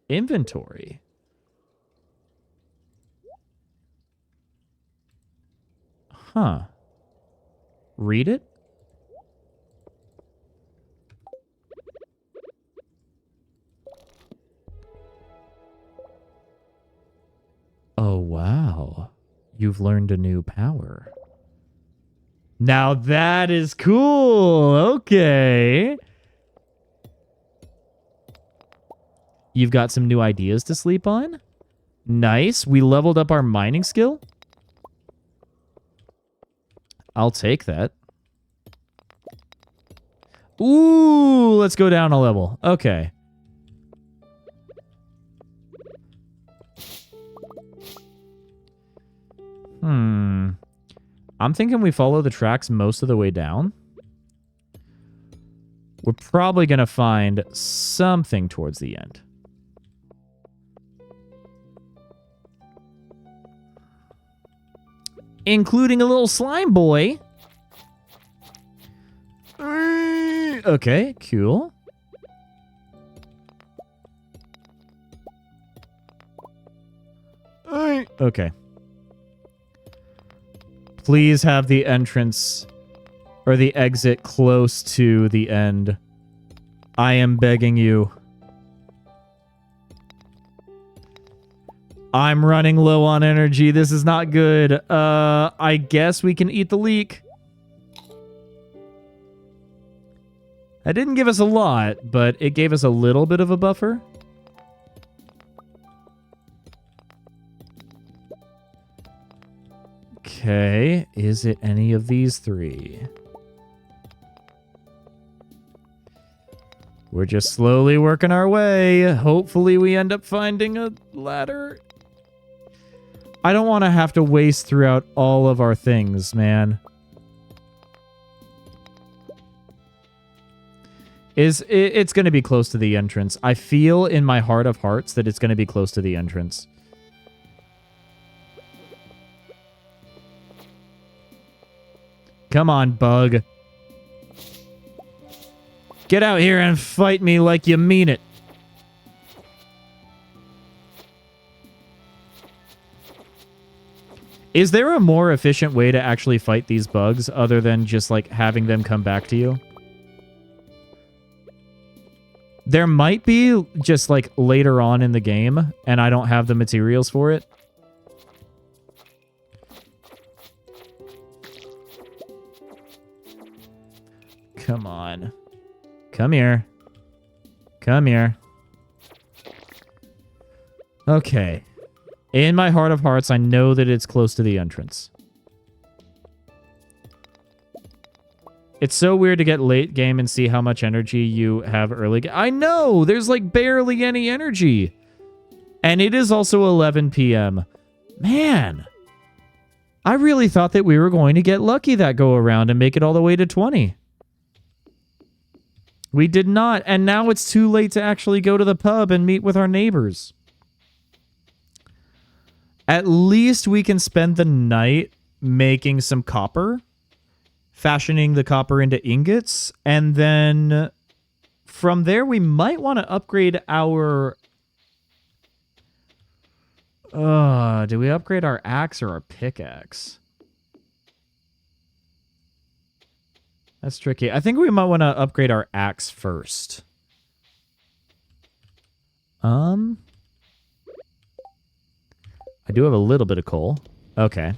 inventory? Huh. Read it? Oh, wow. You've learned a new power. Now that is cool. Okay. You've got some new ideas to sleep on? Nice. We leveled up our mining skill. I'll take that. Ooh, let's go down a level. Okay. I'm thinking we follow the tracks most of the way down. We're probably going to find something towards the end. Including a little slime boy. Okay, cool. Okay. Please have the entrance or the exit close to the end. I am begging you. I'm running low on energy. This is not good. I guess we can eat the leek. That didn't give us a lot, but it gave us a little bit of a buffer. Okay, is it any of these three? We're just slowly working our way. Hopefully we end up finding a ladder. I don't want to have to waste throughout all of our things, man. It's going to be close to the entrance. I feel in my heart of hearts that it's going to be close to the entrance. Come on, bug. Get out here and fight me like you mean it. Is there a more efficient way to actually fight these bugs other than just, like, having them come back to you? There might be just, like, later on in the game, and I don't have the materials for it. Come on. Come here. Come here. Okay. In my heart of hearts, I know that it's close to the entrance. It's so weird to get late game and see how much energy you have early. I know! There's like barely any energy. And it is also 11 p.m. Man! I really thought that we were going to get lucky that go around and make it all the way to 20. We did not, and now it's too late to actually go to the pub and meet with our neighbors. At least we can spend the night making some copper, fashioning the copper into ingots, and then from there we might want to upgrade our... do we upgrade our axe or our pickaxe? That's tricky. I think we might want to upgrade our axe first. I do have a little bit of coal. Okay.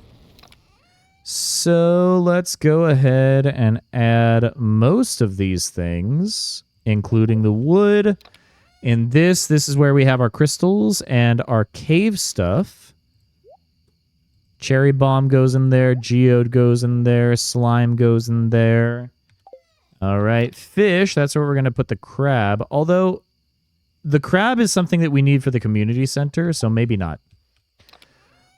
So let's go ahead and add most of these things, including the wood. In this is where we have our crystals and our cave stuff. Cherry bomb goes in there, geode goes in there, slime goes in there. All right, fish, that's where we're going to put the crab. Although, the crab is something that we need for the community center, so maybe not.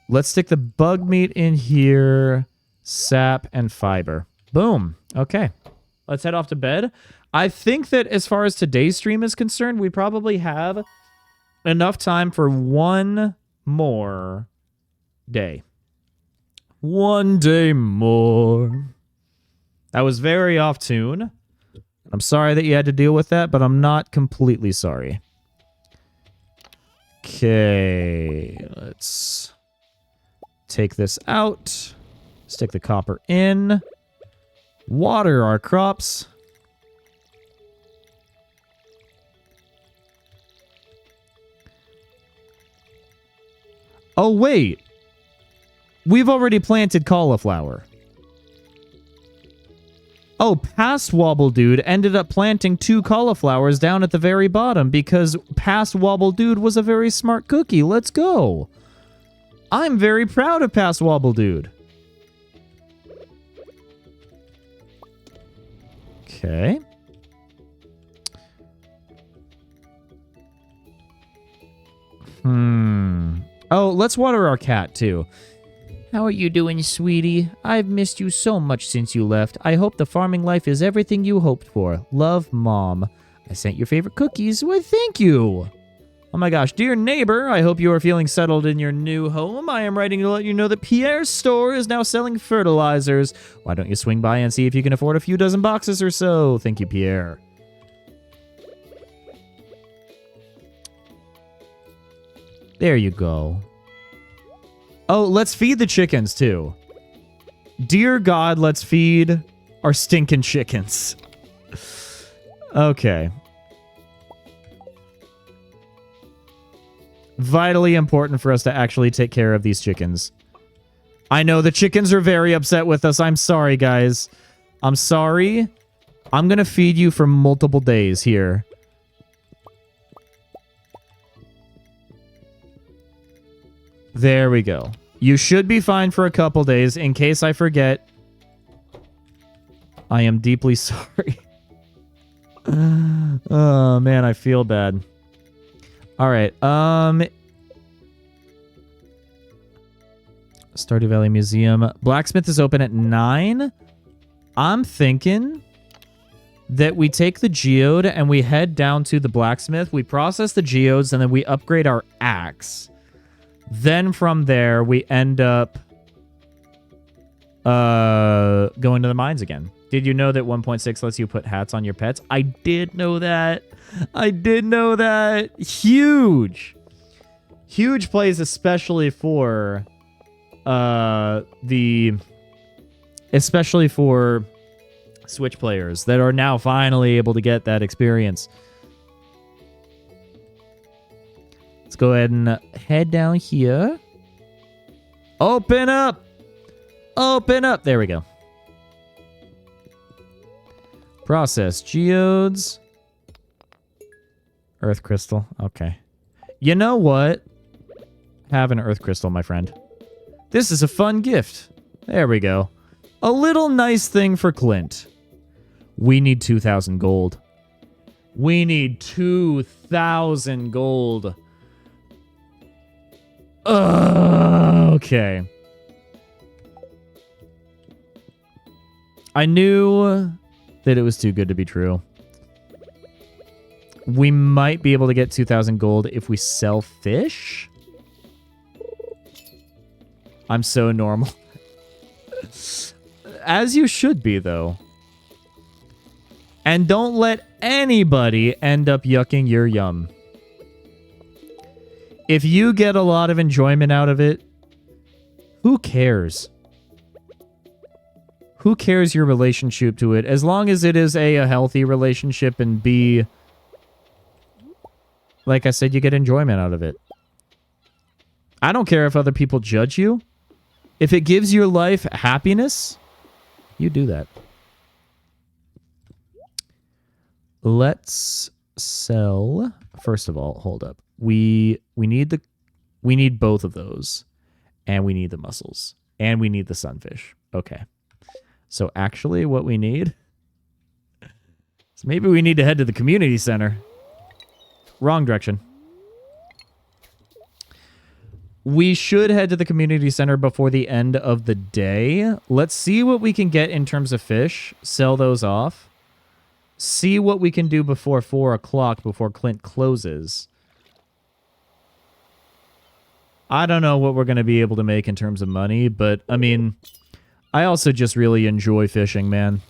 Let's stick the bug meat in here, sap, and fiber. Boom. Okay. Let's head off to bed. I think that as far as today's stream is concerned, we probably have enough time for one more day. One day more. That was very off tune. I'm sorry that you had to deal with that, but I'm not completely sorry. Okay, let's take this out. Stick the copper in. Water our crops. Oh, wait. We've already planted cauliflower. Oh, past Wobble Dude ended up planting 2 cauliflowers down at the very bottom because past Wobble Dude was a very smart cookie. Let's go. I'm very proud of Past Wobble Dude. Okay. Oh, let's water our cat, too. How are you doing, sweetie? I've missed you so much since you left. I hope the farming life is everything you hoped for. Love, Mom. I sent your favorite cookies. Why, thank you. Oh my gosh, dear neighbor, I hope you are feeling settled in your new home. I am writing to let you know that Pierre's store is now selling fertilizers. Why don't you swing by and see if you can afford a few dozen boxes or so? Thank you, Pierre. There you go. Oh, let's feed the chickens, too. Dear God, let's feed our stinking chickens. Okay. Vitally important for us to actually take care of these chickens. I know the chickens are very upset with us. I'm sorry, guys. I'm sorry. I'm going to feed you for multiple days here. There we go. You should be fine for a couple days. In case I forget, I am deeply sorry. Oh, man, I feel bad. All right. Stardew Valley Museum. Blacksmith is open at 9. I'm thinking that we take the geode and we head down to the blacksmith. We process the geodes and then we upgrade our axe. Then from there, we end up going to the mines again. Did you know that 1.6 lets you put hats on your pets? I did know that. I did know that. Huge. Huge plays especially for especially for Switch players that are now finally able to get that experience. Let's go ahead and head down here. Open up! Open up! There we go. Process geodes. Earth crystal. Okay. You know what? Have an earth crystal, my friend. This is a fun gift. There we go. A little nice thing for Clint. We need 2,000 gold. We need 2,000 gold. Okay. I knew that it was too good to be true. We might be able to get 2,000 gold if we sell fish. I'm so normal. As you should be, though. And don't let anybody end up yucking your yum. If you get a lot of enjoyment out of it, who cares? Who cares your relationship to it? As long as it is A, a healthy relationship, and B, like I said, you get enjoyment out of it. I don't care if other people judge you. If it gives your life happiness, you do that. Let's sell. First of all, hold up. We need both of those, and we need the mussels, and we need the sunfish. Okay. So actually what we need, so maybe we need to head to the community center. Wrong direction. We should head to the community center before the end of the day. Let's see what we can get in terms of fish. Sell those off. See what we can do before 4 o'clock, before Clint closes. I don't know what we're going to be able to make in terms of money, but, I mean, I also just really enjoy fishing, man.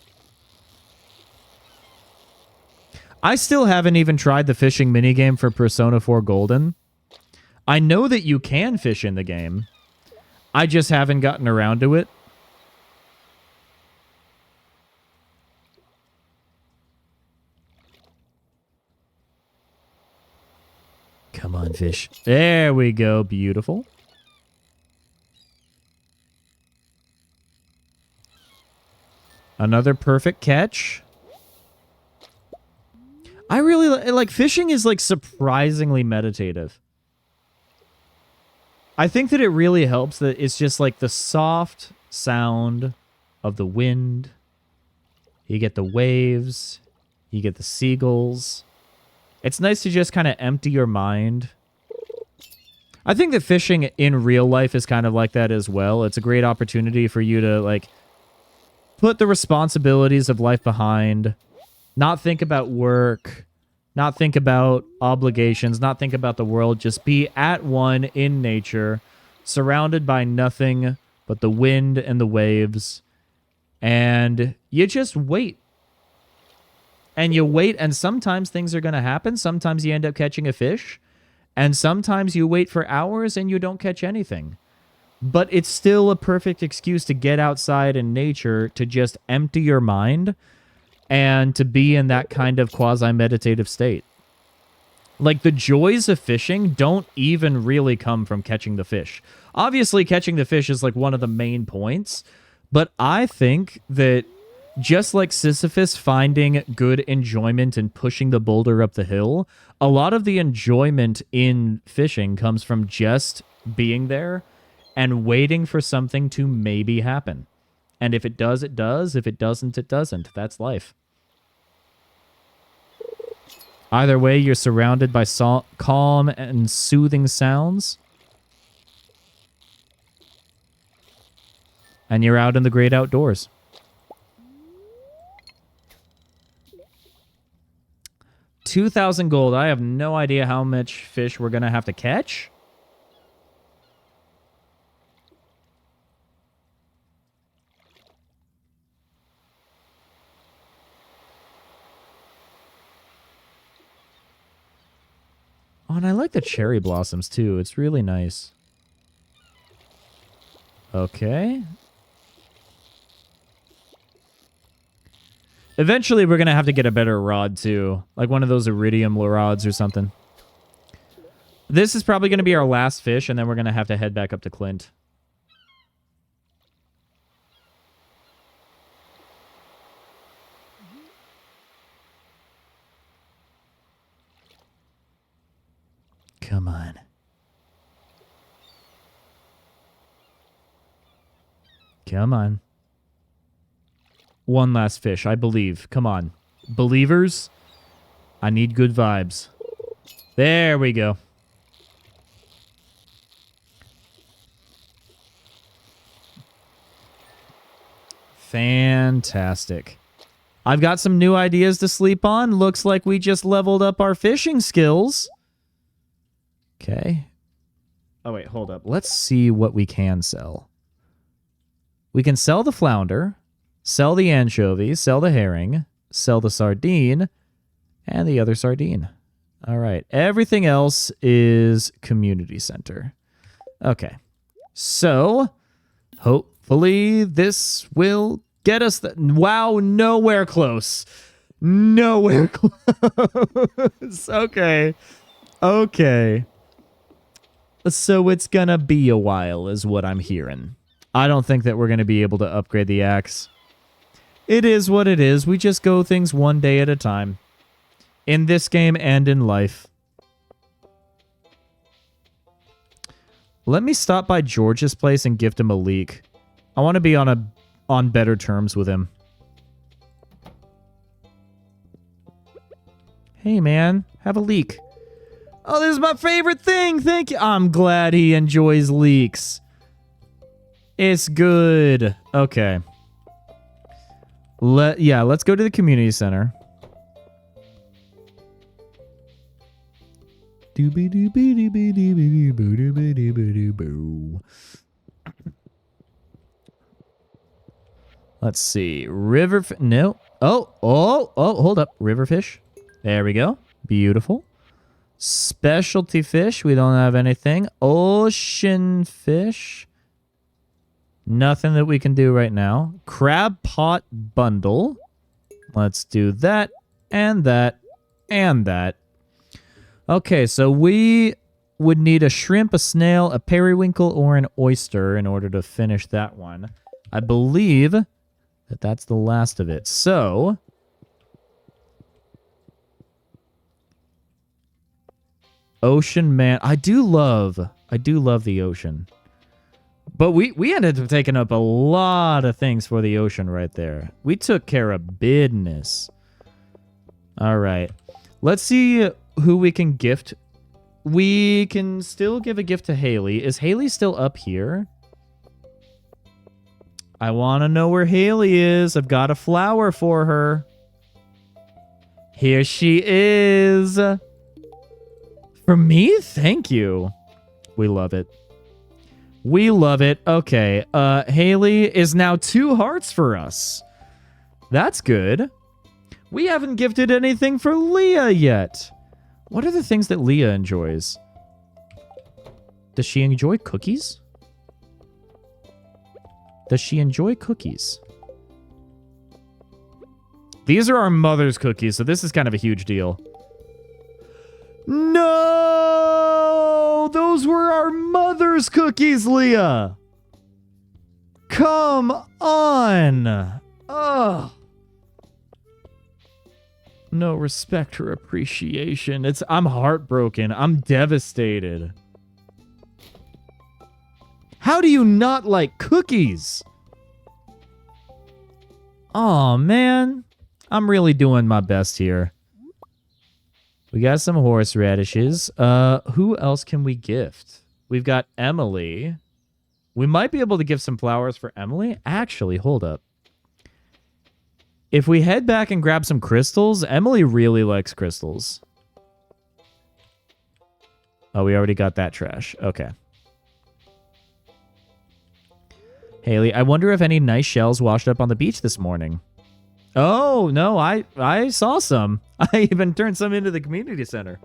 I still haven't even tried the fishing minigame for Persona 4 Golden. I know that you can fish in the game. I just haven't gotten around to it. Come on, fish. There we go. Beautiful. Another perfect catch. I really like fishing is like surprisingly meditative. I think that it really helps that it's just like the soft sound of the wind. You get the waves. You get the seagulls. It's nice to just kind of empty your mind. I think that fishing in real life is kind of like that as well. It's a great opportunity for you to like put the responsibilities of life behind, not think about work, not think about obligations, not think about the world, just be at one in nature, surrounded by nothing but the wind and the waves, and you just wait. And you wait, and sometimes things are going to happen. Sometimes you end up catching a fish, and sometimes you wait for hours and you don't catch anything. But it's still a perfect excuse to get outside in nature, to just empty your mind, and to be in that kind of quasi-meditative state. Like, the joys of fishing don't even really come from catching the fish. Obviously, catching the fish is like one of the main points, but I think that just like Sisyphus finding good enjoyment in pushing the boulder up the hill, a lot of the enjoyment in fishing comes from just being there and waiting for something to maybe happen. And if it does, it does. If it doesn't, it doesn't. That's life. Either way, you're surrounded by calm and soothing sounds. And you're out in the great outdoors. $2,000 gold. I have no idea how much fish we're going to have to catch. Oh, and I like the cherry blossoms, too. It's really nice. Okay. Eventually, we're going to have to get a better rod, too. Like one of those iridium rods or something. This is probably going to be our last fish, and then we're going to have to head back up to Clint. Come on. Come on. One last fish, I believe. Come on. Believers, I need good vibes. There we go. Fantastic. I've got some new ideas to sleep on. Looks like we just leveled up our fishing skills. Okay. Oh, wait, hold up. Let's see what we can sell. We can sell the flounder, sell the anchovy, sell the herring, sell the sardine, and the other sardine. All right. Everything else is community center. Okay. So, hopefully this will get us... Wow, nowhere close. Nowhere close. Okay. Okay. So it's gonna be a while, is what I'm hearing. I don't think that we're gonna be able to upgrade the axe. It is what it is. We just go things one day at a time. In this game and in life. Let me stop by George's place and gift him a leek. I want to be on better terms with him. Hey, man. Have a leek. Oh, this is my favorite thing. Thank you. I'm glad he enjoys leeks. It's good. Okay. Let's go to the community center. Let's see. No. Oh, hold up. Riverfish. There we go. Beautiful. Specialty fish. We don't have anything. Ocean fish. Nothing that we can do right now. Crab pot bundle. Let's do that and that and that. Okay, so we would need a shrimp, a snail, a periwinkle, or an oyster in order to finish that one. I believe that that's the last of it. So... Ocean man. I do love the ocean. But we ended up taking up a lot of things for the ocean right there. We took care of business. All right. Let's see who we can gift. We can still give a gift to Haley. Is Haley still up here? I want to know where Haley is. I've got a flower for her. Here she is. For me? Thank you. We love it. We love it. Okay. Haley is now 2 hearts for us. That's good. We haven't gifted anything for Leah yet. What are the things that Leah enjoys? Does she enjoy cookies? Does she enjoy cookies? These are our mother's cookies, so this is kind of a huge deal. No! Those were our mother's cookies, Leah! Come on! Ugh. No respect or appreciation. I'm heartbroken. I'm devastated. How do you not like cookies? Aw, man. I'm really doing my best here. We got some horseradishes. Who else can we gift? We've got Emily. We might be able to give some flowers for Emily. Actually, hold up. If we head back and grab some crystals, Emily really likes crystals. Oh, we already got that trash. Okay. Haley, I wonder if any nice shells washed up on the beach this morning. Oh, no, I saw some. I even turned some into the community center.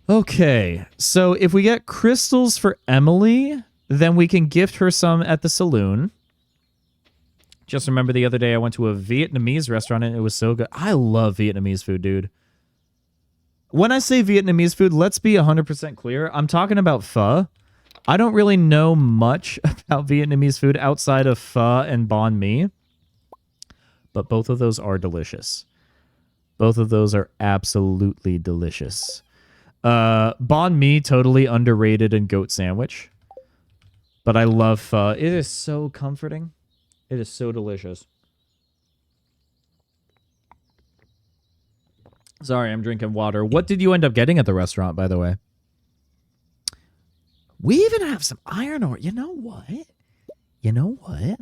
Okay, so if we get crystals for Emily, then we can gift her some at the saloon. Just remember the other day I went to a Vietnamese restaurant and it was so good. I love Vietnamese food, dude. When I say Vietnamese food, let's be 100% clear. I'm talking about pho. I don't really know much about Vietnamese food outside of pho and banh mi. But both of those are delicious. Both of those are absolutely delicious. Banh mi, totally underrated in goat sandwich. But I love pho. It is so comforting. It is so delicious. Sorry, I'm drinking water. What did you end up getting at the restaurant, by the way? We even have some iron ore. You know what? You know what?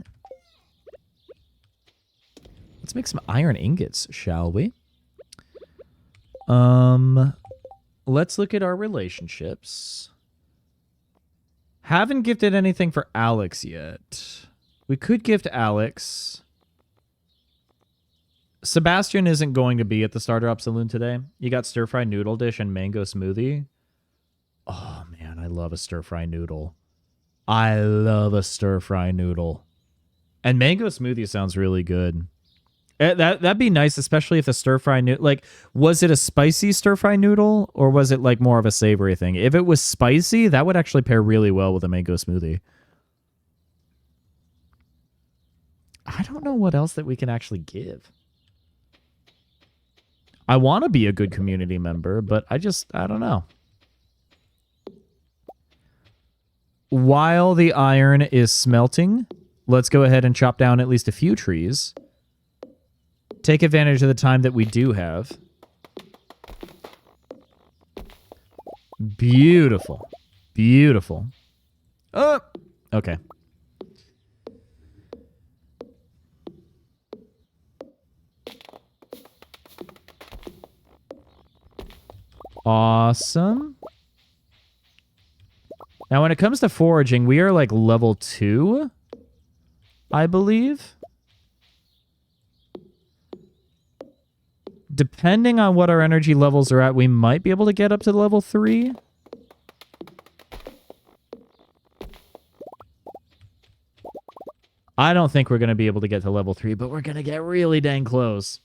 Let's make some iron ingots, shall we? Let's look at our relationships. Haven't gifted anything for Alex yet. We could gift Alex. Sebastian isn't going to be at the Starter Up Saloon today. You got stir-fry noodle dish and mango smoothie. Oh, man, I love a stir-fry noodle. I love a stir-fry noodle. And mango smoothie sounds really good. That'd be nice, especially if the stir-fry noodle... Like, was it a spicy stir-fry noodle, or was it, like, more of a savory thing? If it was spicy, that would actually pair really well with a mango smoothie. I don't know what else that we can actually give. I want to be a good community member, but I don't know. While the iron is smelting, let's go ahead and chop down at least a few trees. Take advantage of the time that we do have. Beautiful. Beautiful. Oh, okay. Awesome. Now, when it comes to foraging, we are like level 2, I believe. Depending on what our energy levels are at, we might be able to get up to level 3. I don't think we're going to be able to get to level 3, but we're going to get really dang close.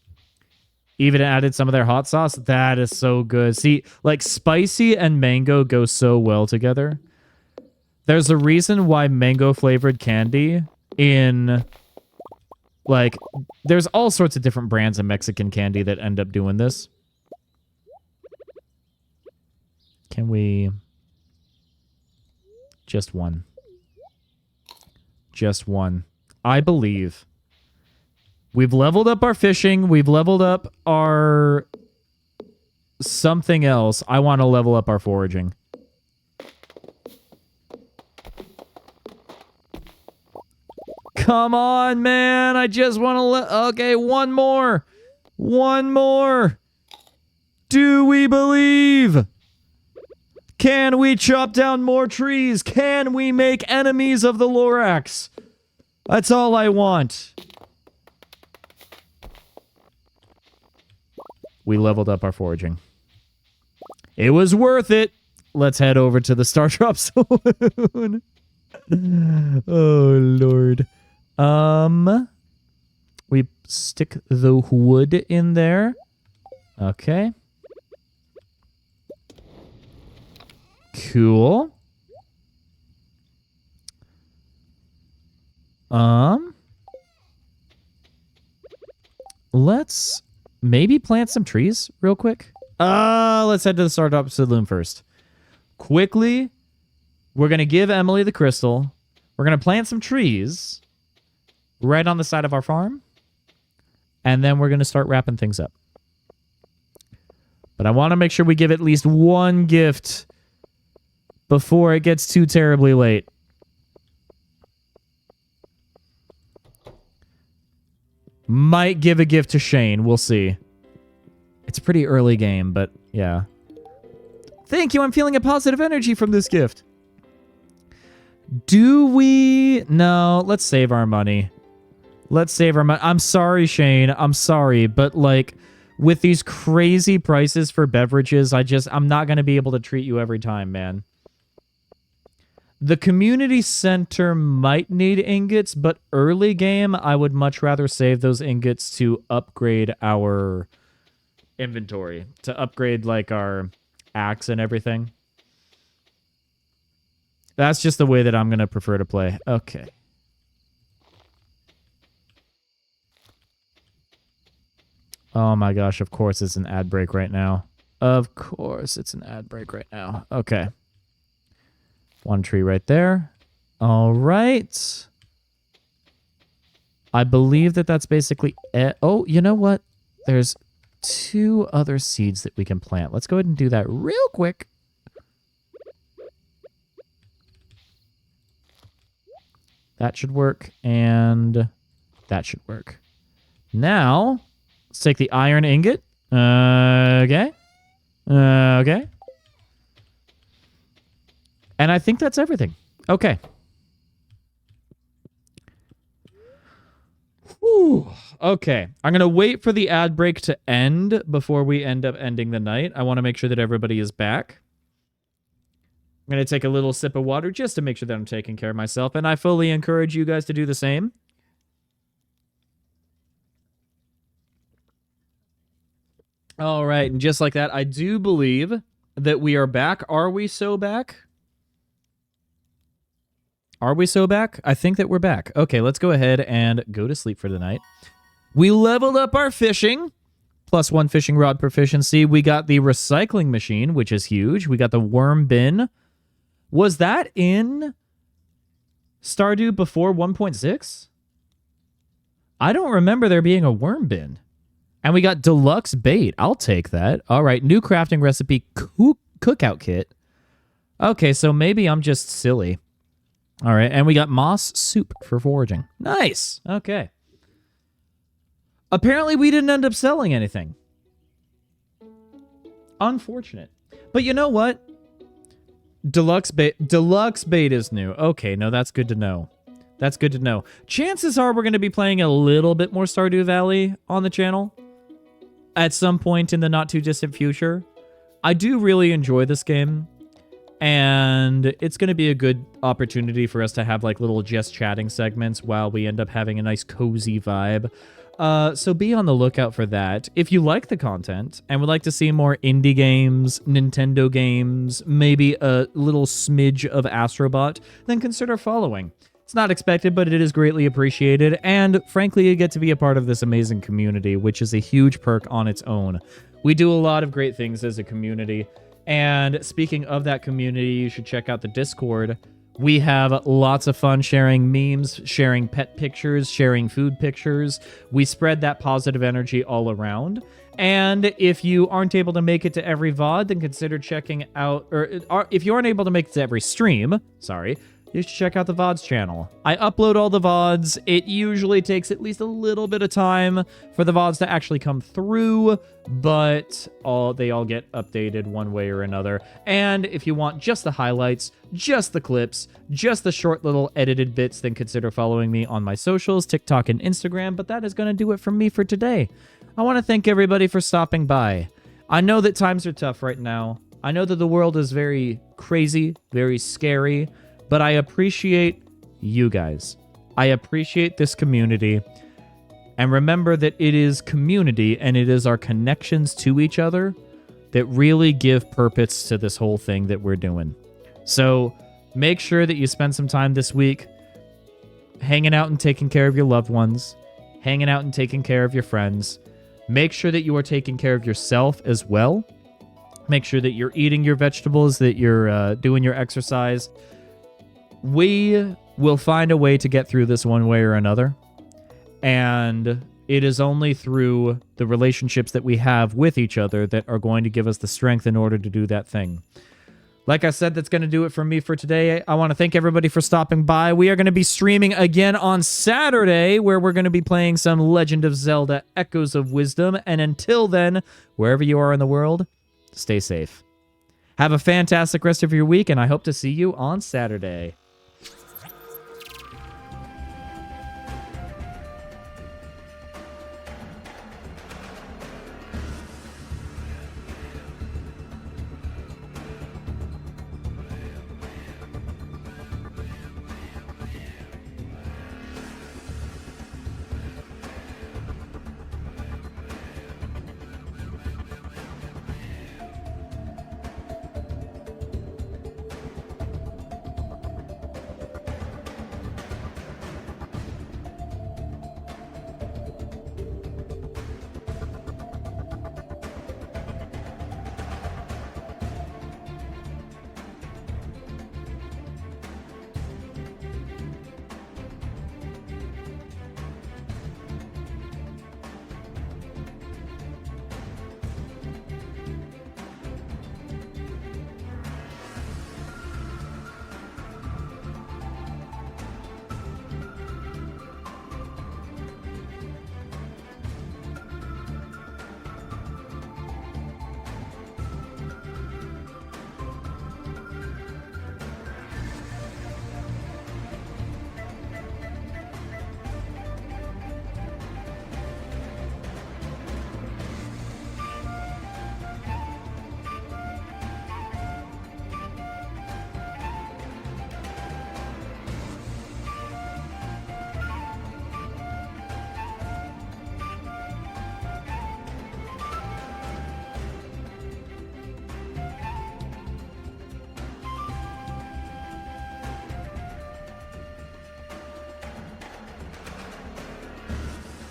Even added some of their hot sauce. That is so good. See, like spicy and mango go so well together. There's a reason why mango-flavored candy in... Like, there's all sorts of different brands of Mexican candy that end up doing this. Can we... Just one. Just one. I believe. We've leveled up our fishing. We've leveled up our... something else. I want to level up our foraging. Come on, man. I just want to okay, one more. One more. Do we believe? Can we chop down more trees? Can we make enemies of the Lorax? That's all I want. We leveled up our foraging. It was worth it. Let's head over to the Star Drop Saloon. Oh, Lord. We stick the wood in there. Okay. Cool. Let's maybe plant some trees real quick. Let's head to the Star Drop Saloon first. Quickly, we're going to give Emily the crystal. We're going to plant some trees right on the side of our farm. And then we're going to start wrapping things up. But I want to make sure we give at least one gift before it gets too terribly late. Might give a gift to Shane. We'll see. It's a pretty early game, but yeah. Thank you. I'm feeling a positive energy from this gift. Do we? No, let's save our money. Let's save our money. I'm sorry, Shane. I'm sorry, but like with these crazy prices for beverages, I'm not going to be able to treat you every time, man. The community center might need ingots, but early game, I would much rather save those ingots to upgrade our inventory, to upgrade like our axe and everything. That's just the way that I'm going to prefer to play. Okay. Oh my gosh, of course it's an ad break right now. Of course it's an ad break right now. Okay. One tree right there. All right. I believe that that's basically it. Oh, you know what? There's 2 other seeds that we can plant. Let's go ahead and do that real quick. That should work, and that should work. Now, let's take the iron ingot. Okay. Okay. And I think that's everything. Okay. Whew. Okay. I'm going to wait for the ad break to end before we end up ending the night. I want to make sure that everybody is back. I'm going to take a little sip of water just to make sure that I'm taking care of myself. And I fully encourage you guys to do the same. All right. And just like that, I do believe that we are back. Are we so back? Are we so back? I think that we're back. Okay, let's go ahead and go to sleep for the night. We leveled up our fishing. +1 fishing rod proficiency. We got the recycling machine, which is huge. We got the worm bin. Was that in Stardew before 1.6? I don't remember there being a worm bin. And we got deluxe bait. I'll take that. All right, new crafting recipe cookout kit. Okay, so maybe I'm just silly. All right, and we got moss soup for foraging. Nice. Okay. Apparently, we didn't end up selling anything. Unfortunate. But you know what? Deluxe bait is new. Okay, no, that's good to know. That's good to know. Chances are we're going to be playing a little bit more Stardew Valley on the channel at some point in the not-too-distant future. I do really enjoy this game. And it's going to be a good opportunity for us to have like little just chatting segments while we end up having a nice cozy vibe. So be on the lookout for that. If you like the content and would like to see more indie games, Nintendo games, maybe a little smidge of Astrobot, then consider following. It's not expected, but it is greatly appreciated. And frankly, you get to be a part of this amazing community, which is a huge perk on its own. We do a lot of great things as a community. And speaking of that community, you should check out the Discord. We have lots of fun sharing memes, sharing pet pictures, sharing food pictures. We spread that positive energy all around. And if you aren't able to make it to every VOD, then consider checking out, or if you aren't able to make it to every stream, sorry, you should check out the VODs channel. I upload all the VODs. It usually takes at least a little bit of time for the VODs to actually come through, but they all get updated one way or another. And if you want just the highlights, just the clips, just the short little edited bits, then consider following me on my socials, TikTok and Instagram. But that is going to do it from me for today. I want to thank everybody for stopping by. I know that times are tough right now. I know that the world is very crazy, very scary, but I appreciate you guys. I appreciate this community. And remember that it is community and it is our connections to each other that really give purpose to this whole thing that we're doing. So make sure that you spend some time this week hanging out and taking care of your loved ones, hanging out and taking care of your friends. Make sure that you are taking care of yourself as well. Make sure that you're eating your vegetables, that you're doing your exercise. We will find a way to get through this one way or another. And it is only through the relationships that we have with each other that are going to give us the strength in order to do that thing. Like I said, that's going to do it for me for today. I want to thank everybody for stopping by. We are going to be streaming again on Saturday, where we're going to be playing some Legend of Zelda Echoes of Wisdom. And until then, wherever you are in the world, stay safe. Have a fantastic rest of your week, and I hope to see you on Saturday.